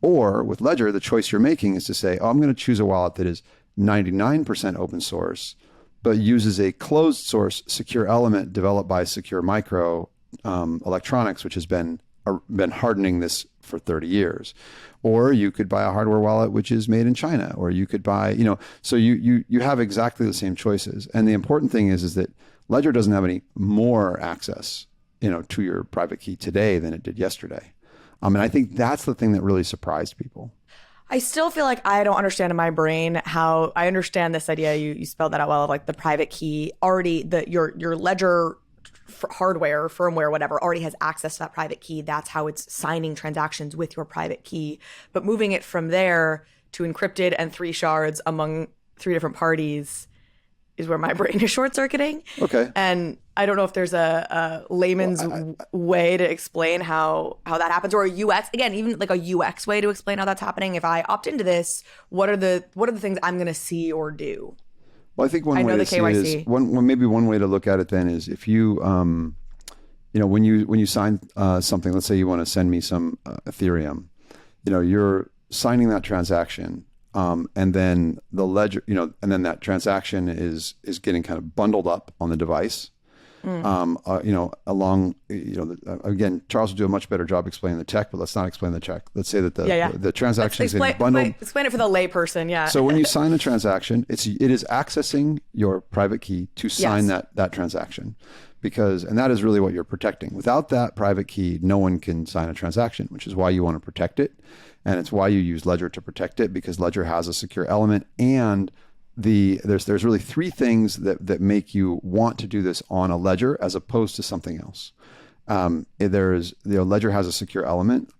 Or with Ledger, the choice you're making is to say, I'm going to choose a wallet that is 99% open source, but uses a closed source secure element developed by Secure Micro Electronics, which has been hardening this for 30 years. Or you could buy a hardware wallet which is made in China, or you could buy, so you have exactly the same choices. And the important thing is that Ledger doesn't have any more access, to your private key today than it did yesterday. And I think that's the thing that really surprised people. I still feel like I don't understand in my brain how I understand this idea. You spelled that out well, of like the private key already, your Ledger hardware, firmware, whatever, already has access to that private key. That's how it's signing transactions with your private key. But moving it from there to encrypted and 3 shards among 3 different parties is where my brain is short circuiting. Okay. And I don't know if there's a layman's way to explain how that happens, or a UX, again, even like a UX way to explain how that's happening. If I opt into this, what are the things I'm going to see or do? Well, I think one way to see it is maybe one way to look at it then is if you, when you sign something, let's say you want to send me some Ethereum, you're signing that transaction. And then the Ledger, and then that transaction is getting kind of bundled up on the device. Along, again, Charles will do a much better job explaining the tech, but let's not explain the tech. Let's say that the transaction is getting bundled. Explain it for the layperson, yeah. So when you sign the transaction, it is accessing your private key to sign that transaction, and that is really what you're protecting. Without that private key, no one can sign a transaction, which is why you want to protect it. And it's why you use Ledger to protect it, because Ledger has a secure element. And there's really 3 things that make you want to do this on a Ledger as opposed to something else. Ledger has a secure element.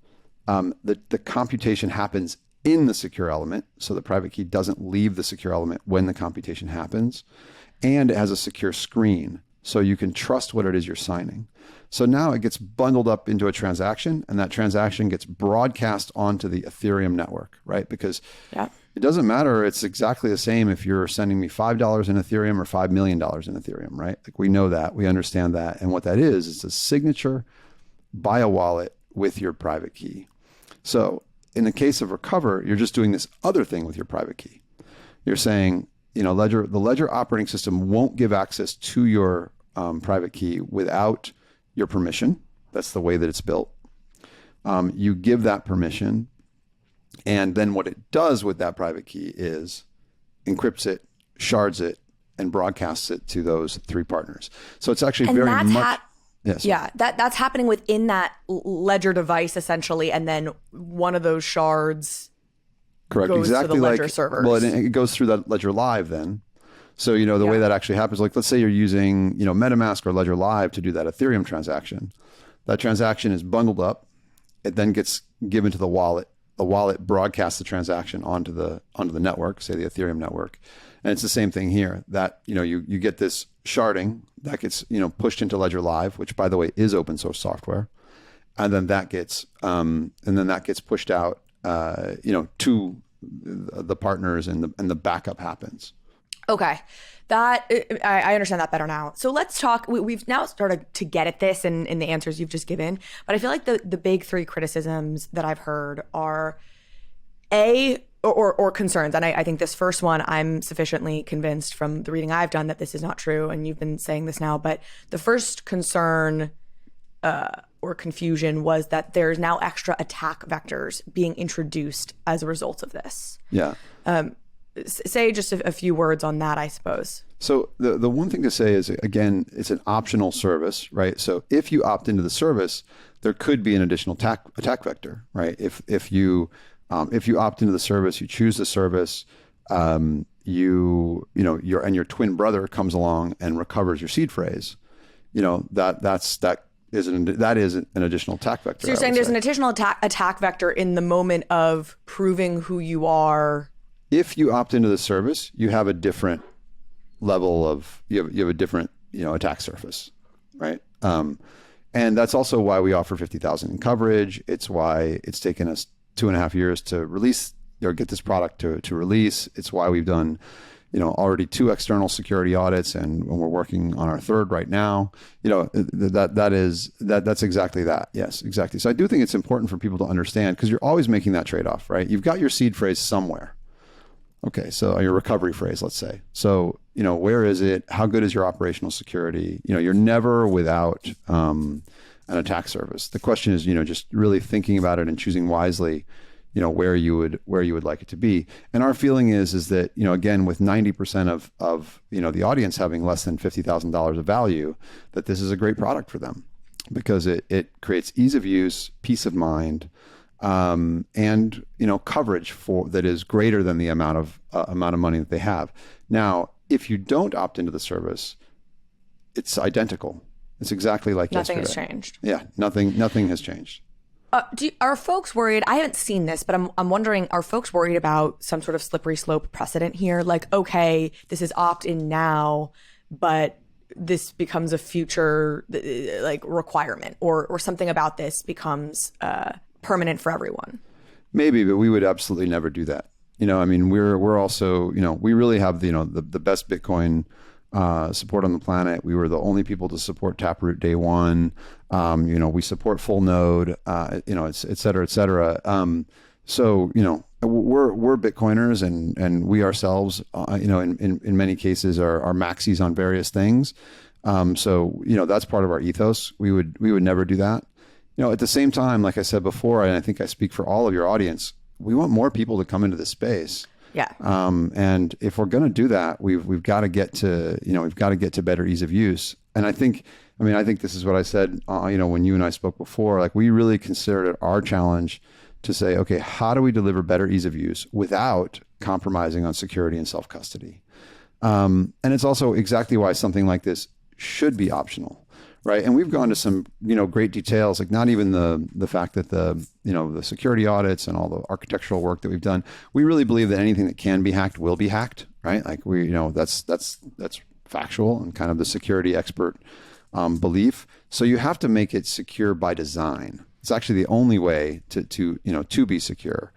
The computation happens in the secure element, so the private key doesn't leave the secure element when the computation happens. And it has a secure screen, so you can trust what it is you're signing. So now it gets bundled up into a transaction, and that transaction gets broadcast onto the Ethereum network, right? Because it doesn't matter. It's exactly the same if you're sending me $5 in Ethereum or $5 million in Ethereum, right? Like, we know that, we understand that. And what that is a signature by a wallet with your private key. So in the case of Recover, you're just doing this other thing with your private key. You're saying, the Ledger operating system won't give access to your private key without your permission. That's the way that it's built. You give that permission, and then what it does with that private key is encrypts it, shards it, and broadcasts it to those 3 partners. So it's actually very much... Yes. Yeah, that's happening within that Ledger device, essentially, and then one of those shards goes exactly to the Ledger servers. Well, it goes through that Ledger Live then. So, the way that actually happens, like, let's say you're using, MetaMask or Ledger Live to do that Ethereum transaction. That transaction is bundled up. It then gets given to the wallet. The wallet broadcasts the transaction onto the network, say the Ethereum network. And it's the same thing here, that, you get this sharding that gets, pushed into Ledger Live, which, by the way, is open source software. And then that gets pushed out, to the partners, and the backup happens. Okay. I understand that better now. So let's talk. We've now started to get at this in the answers you've just given, but I feel like the big three criticisms that I've heard are or concerns. And I think this first one, I'm sufficiently convinced from the reading I've done that this is not true. And you've been saying this now, but the first concern or confusion was that there's now extra attack vectors being introduced as a result of this. Yeah. Say just a few words on that, I suppose. So the one thing to say is, again, it's an optional service, right? So if you opt into the service, there could be an additional attack vector, right? If you opt into the service, you choose the service, your twin brother comes along and recovers your seed phrase, that is an additional attack vector. So you're saying there's an additional attack vector in the moment of proving who you are. If you opt into the service, you have a different level of, you have a different, attack surface, right? And that's also why we offer 50,000 in coverage. It's why it's taken us 2.5 years to release or get this product to release. It's why we've done, already 2 external security audits, and we're working on our 3rd right now. That's exactly that. Yes, exactly. So I do think it's important for people to understand, because you're always making that trade-off, right? You've got your seed phrase somewhere. Okay, so your recovery phrase, let's say. So, where is it? How good is your operational security? You're never without an attack service. The question is, just really thinking about it and choosing wisely, where you would like it to be. And our feeling is that, again, with 90% of the audience having less than $50,000 of value, that this is a great product for them, because it creates ease of use, peace of mind, and coverage that is greater than the amount of money that they have. Now, if you don't opt into the service, it's identical. It's exactly like nothing yesterday. Has changed. Yeah, nothing has changed. Are folks worried? I haven't seen this, but I'm wondering, are folks worried about some sort of slippery slope precedent here? Like, okay, this is opt-in now, but this becomes a future requirement, or something about this becomes permanent for everyone. Maybe, but we would absolutely never do that. We're also, we really have the best Bitcoin support on the planet. We were the only people to support Taproot day one. We support full node, et cetera, et cetera. So, we're Bitcoiners, and we ourselves, in many cases are maxis on various things. So, that's part of our ethos. We would never do that. At the same time, like I said before, and I think I speak for all of your audience, we want more people to come into this space. Yeah. And if we're going to do that, we've got to get to better ease of use. And I think this is what I said, when you and I spoke before, like, we really considered it our challenge to say, okay, how do we deliver better ease of use without compromising on security and self-custody? And it's also exactly why something like this should be optional. Right. And we've gone to some, great details, like not even the fact that the security audits and all the architectural work that we've done. We really believe that anything that can be hacked will be hacked. Right. Like that's factual and kind of the security expert belief. So you have to make it secure by design. It's actually the only way to be secure.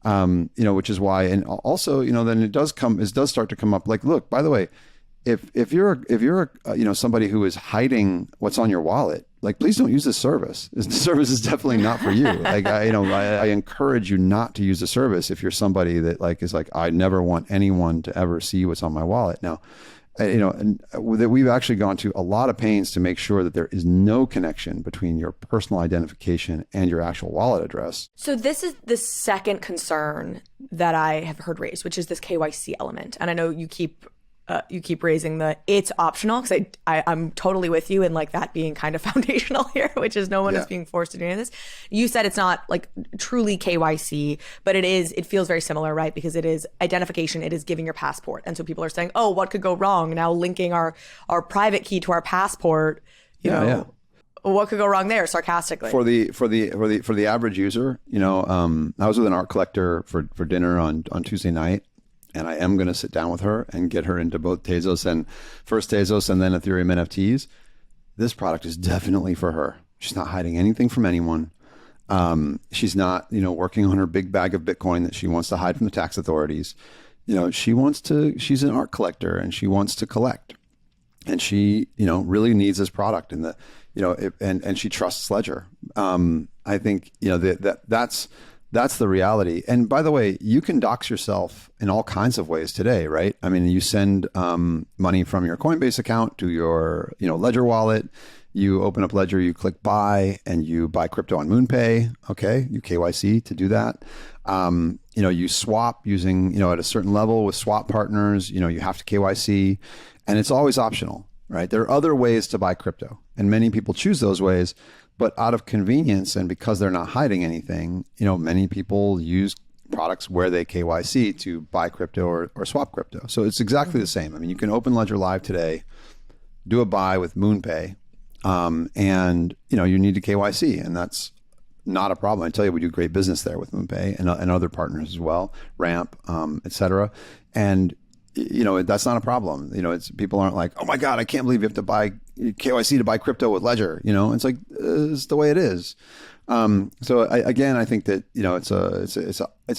Which is why, and also, then it does start to come up like, look, by the way, if you're somebody who is hiding what's on your wallet, like, please don't use this service. This service is definitely not for you. Like, I encourage you not to use the service if you're somebody that is like, I never want anyone to ever see what's on my wallet. Now, and that we've actually gone to a lot of pains to make sure that there is no connection between your personal identification and your actual wallet address. So this is the second concern that I have heard raised, which is this KYC element. And I know you keep raising it's optional, because I'm totally with you in like that being kind of foundational here, which is no one is being forced to do any of this. You said it's not like truly KYC, but it feels very similar, right? Because it is identification, it is giving your passport. And so people are saying, oh, what could go wrong? Now linking our private key to our passport, you know. what could go wrong there, sarcastically? For the average user, I was with an art collector for dinner on Tuesday night, and I am going to sit down with her and get her into both Tezos and first Tezos and then Ethereum NFTs. This product is definitely for her. She's not hiding anything from anyone. She's not, working on her big bag of Bitcoin that she wants to hide from the tax authorities. She's an art collector and she wants to collect, and she, really needs this product, and and she trusts Ledger. I think, that's the reality. And by the way, you can dox yourself in all kinds of ways today, right? I mean, you send money from your Coinbase account to your, Ledger wallet. You open up Ledger, you click buy, and you buy crypto on MoonPay. Okay, you KYC to do that. You swap using, at a certain level with swap partners. You have to KYC, and it's always optional, right? There are other ways to buy crypto, and many people choose those ways. But out of convenience and because they're not hiding anything, many people use products where they KYC to buy crypto or swap crypto. So it's exactly the same. I mean, you can open Ledger Live today, do a buy with MoonPay, and you need to KYC, and that's not a problem. I tell you, we do great business there with MoonPay and other partners as well, Ramp, et cetera. And that's not a problem. It's people aren't like, oh my God, I can't believe you have to buy KYC to buy crypto with Ledger. It's like, it's the way it is. So I think that, it's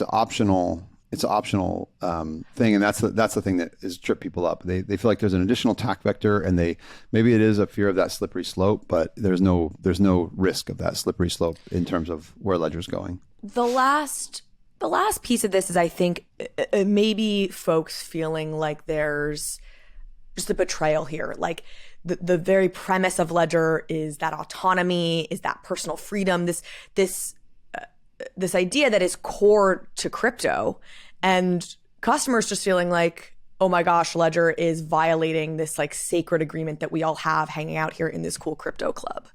an optional thing. And that's the thing that is trip people up. They feel like there's an additional attack vector, and maybe it is a fear of that slippery slope, but there's no risk of that slippery slope in terms of where Ledger's going. The last piece of this is, I think, maybe folks feeling like there's just a betrayal here. Like the very premise of Ledger is that autonomy, is that personal freedom, this idea that is core to crypto, and customers just feeling like, oh my gosh, Ledger is violating this like sacred agreement that we all have hanging out here in this cool crypto club.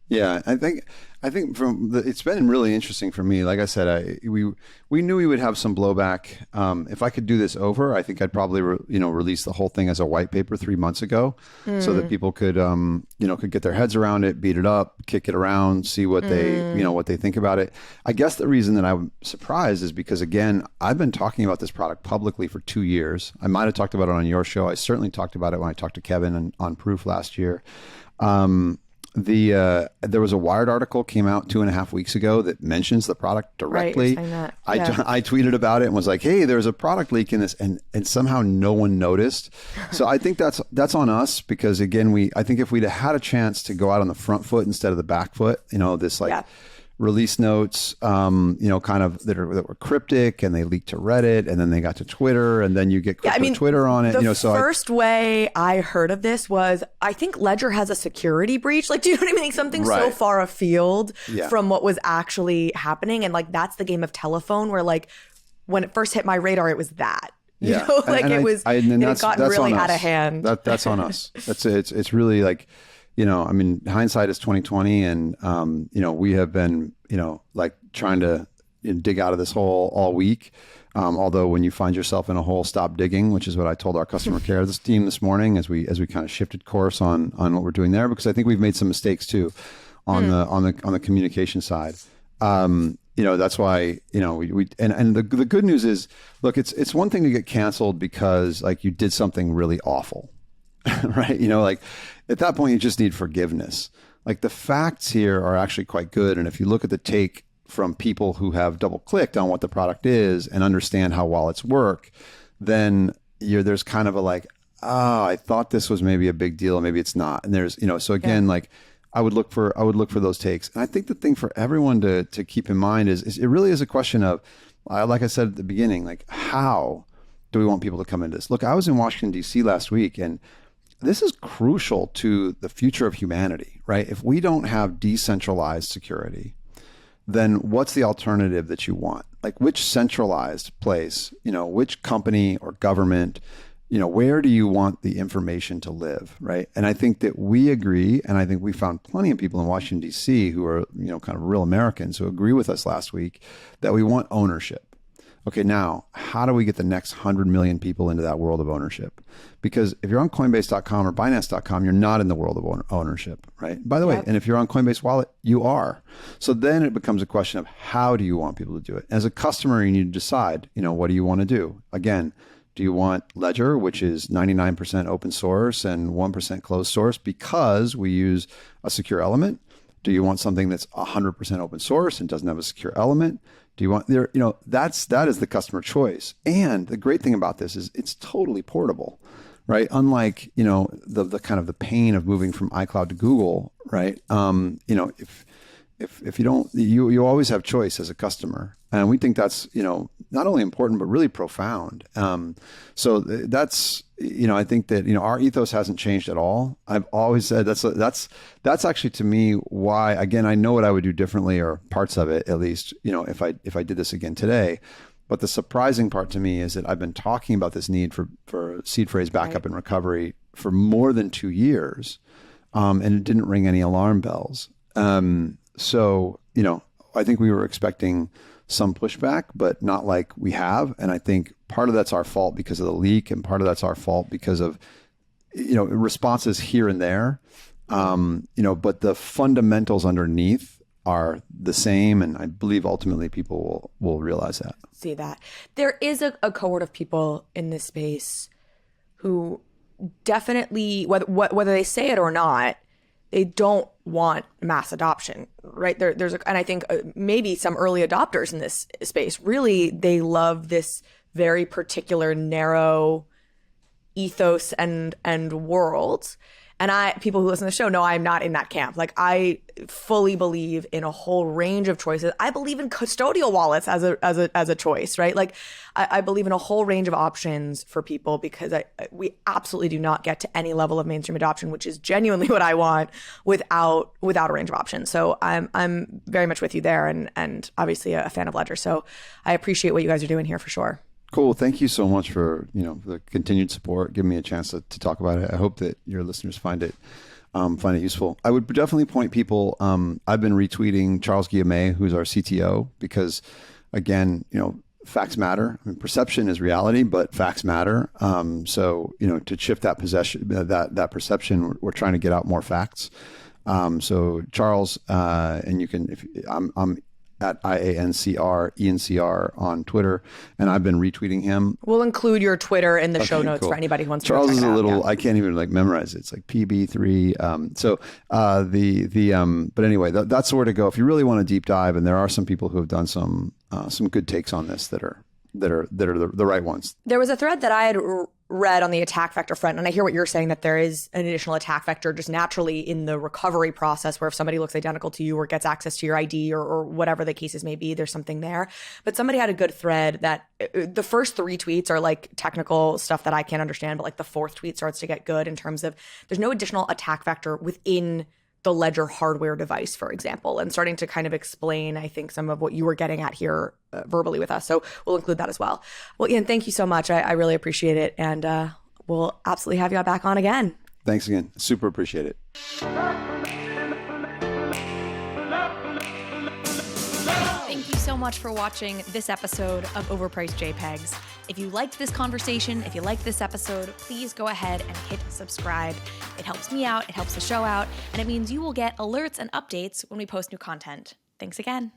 Yeah, I think it's been really interesting for me. Like I said, we knew we would have some blowback. If I could do this over, I think I'd probably release the whole thing as a white paper 3 months ago, so that people could could get their heads around it, beat it up, kick it around, see what they think about it. I guess the reason that I'm surprised is because, again, I've been talking about this product publicly for 2 years. I might have talked about it on your show. I certainly talked about it when I talked to Kevin on Proof last year. There was a Wired article came out 2.5 weeks ago that mentions the product directly. Right, I tweeted about it and was like, hey, there's a product leak in this, and somehow no one noticed. So I think that's on us, because again, I think if we'd had a chance to go out on the front foot instead of the back foot, release notes, kind of that were cryptic, and they leaked to Reddit, and then they got to Twitter, and then you get Twitter on it. The first way I heard of this was, I think Ledger has a security breach. Like, do you know what I mean? Like, something so far afield from what was actually happening, and like that's the game of telephone, where like when it first hit my radar, it was that. It had gotten really out of hand. That's on us. It's really like, hindsight is 2020, and we have been like trying to dig out of this hole all week. Although when you find yourself in a hole, stop digging, which is what I told our customer care team this morning as we kind of shifted course on what we're doing there, because I think we've made some mistakes too on the communication side. That's why the good news is, look, it's one thing to get canceled because like you did something really awful. Right? Like at that point, you just need forgiveness. Like the facts here are actually quite good. And if you look at the take from people who have double clicked on what the product is and understand how wallets work, then there's kind of a like, oh, I thought this was maybe a big deal. Maybe it's not. And there's, so again, like I would look for those takes. And I think the thing for everyone to keep in mind is it really is a question of, like I said at the beginning, like how do we want people to come into this? Look, I was in Washington, D.C. last week, and this is crucial to the future of humanity, right? If we don't have decentralized security, then what's the alternative that you want? Like which centralized place, which company or government, where do you want the information to live, right? And I think that we agree, and I think we found plenty of people in Washington, D.C. who are, kind of real Americans who agree with us last week that we want ownership. okay, now how do we get the next 100 million people into that world of ownership? Because if you're on Coinbase.com or Binance.com, you're not in the world of ownership, right? By the way, and if you're on Coinbase Wallet, you are. So then it becomes a question of how do you want people to do it? As a customer, you need to decide, what do you want to do? Again, do you want Ledger, which is 99% open source and 1% closed source because we use a secure element? Do you want something that's 100% open source and doesn't have a secure element? Do you want there? That is the customer choice. And the great thing about this is it's totally portable, right? Unlike the kind of the pain of moving from iCloud to Google, right? If you don't, you always have choice as a customer, and we think that's not only important but really profound. So that's I think that our ethos hasn't changed at all. I've always said that's actually to me why, again, I know what I would do differently, or parts of it at least, if I did this again today. But the surprising part to me is that I've been talking about this need for seed phrase backup and recovery for more than 2 years, and it didn't ring any alarm bells. So, I think we were expecting some pushback, but not like we have. And I think part of that's our fault because of the leak, and part of that's our fault because of, responses here and there. But the fundamentals underneath are the same. And I believe ultimately people will realize that. See that. There is a cohort of people in this space who definitely, whether they say it or not, they don't want mass adoption, right? And I think maybe some early adopters in this space, really, they love this very particular narrow ethos and world. And people who listen to the show know I'm not in that camp. Like, I fully believe in a whole range of choices. I believe in custodial wallets as a choice, right? Like, I believe in a whole range of options for people, because we absolutely do not get to any level of mainstream adoption, which is genuinely what I want, without a range of options. So I'm very much with you there, and obviously a fan of Ledger. So I appreciate what you guys are doing here for sure. Cool. Thank you so much for the continued support. Give me a chance to talk about it. I hope that your listeners find it useful. I would definitely point people. I've been retweeting Charles Guillemet, who's our CTO, because again, facts matter. I mean, perception is reality, but facts matter. So to shift that perception, we're trying to get out more facts. So Charles, and you can, I'm at IANCR on Twitter, and I've been retweeting him. We'll include your Twitter in the show notes for anybody who wants Charles to check it out. Charles is a little, I can't even memorize it. It's like PB3. But anyway, that's where to go if you really want to deep dive. And there are some people who have done some good takes on this that are the right ones. There was a thread that I had read on the attack vector front, and I hear what you're saying, that there is an additional attack vector just naturally in the recovery process, where if somebody looks identical to you or gets access to your ID or whatever the cases may be, there's something there. But somebody had a good thread that the first 3 tweets are like technical stuff that I can't understand, but like the 4th tweet starts to get good in terms of there's no additional attack vector within the Ledger hardware device, for example, and starting to kind of explain, I think, some of what you were getting at here verbally with us. So we'll include that as well. Well, Ian, thank you so much. I really appreciate it. And we'll absolutely have you back on again. Thanks again. Super appreciate it. Thank you so much for watching this episode of Overpriced JPEGs. If you liked this conversation, if you liked this episode, please go ahead and hit subscribe. It helps me out, it helps the show out, and it means you will get alerts and updates when we post new content. Thanks again.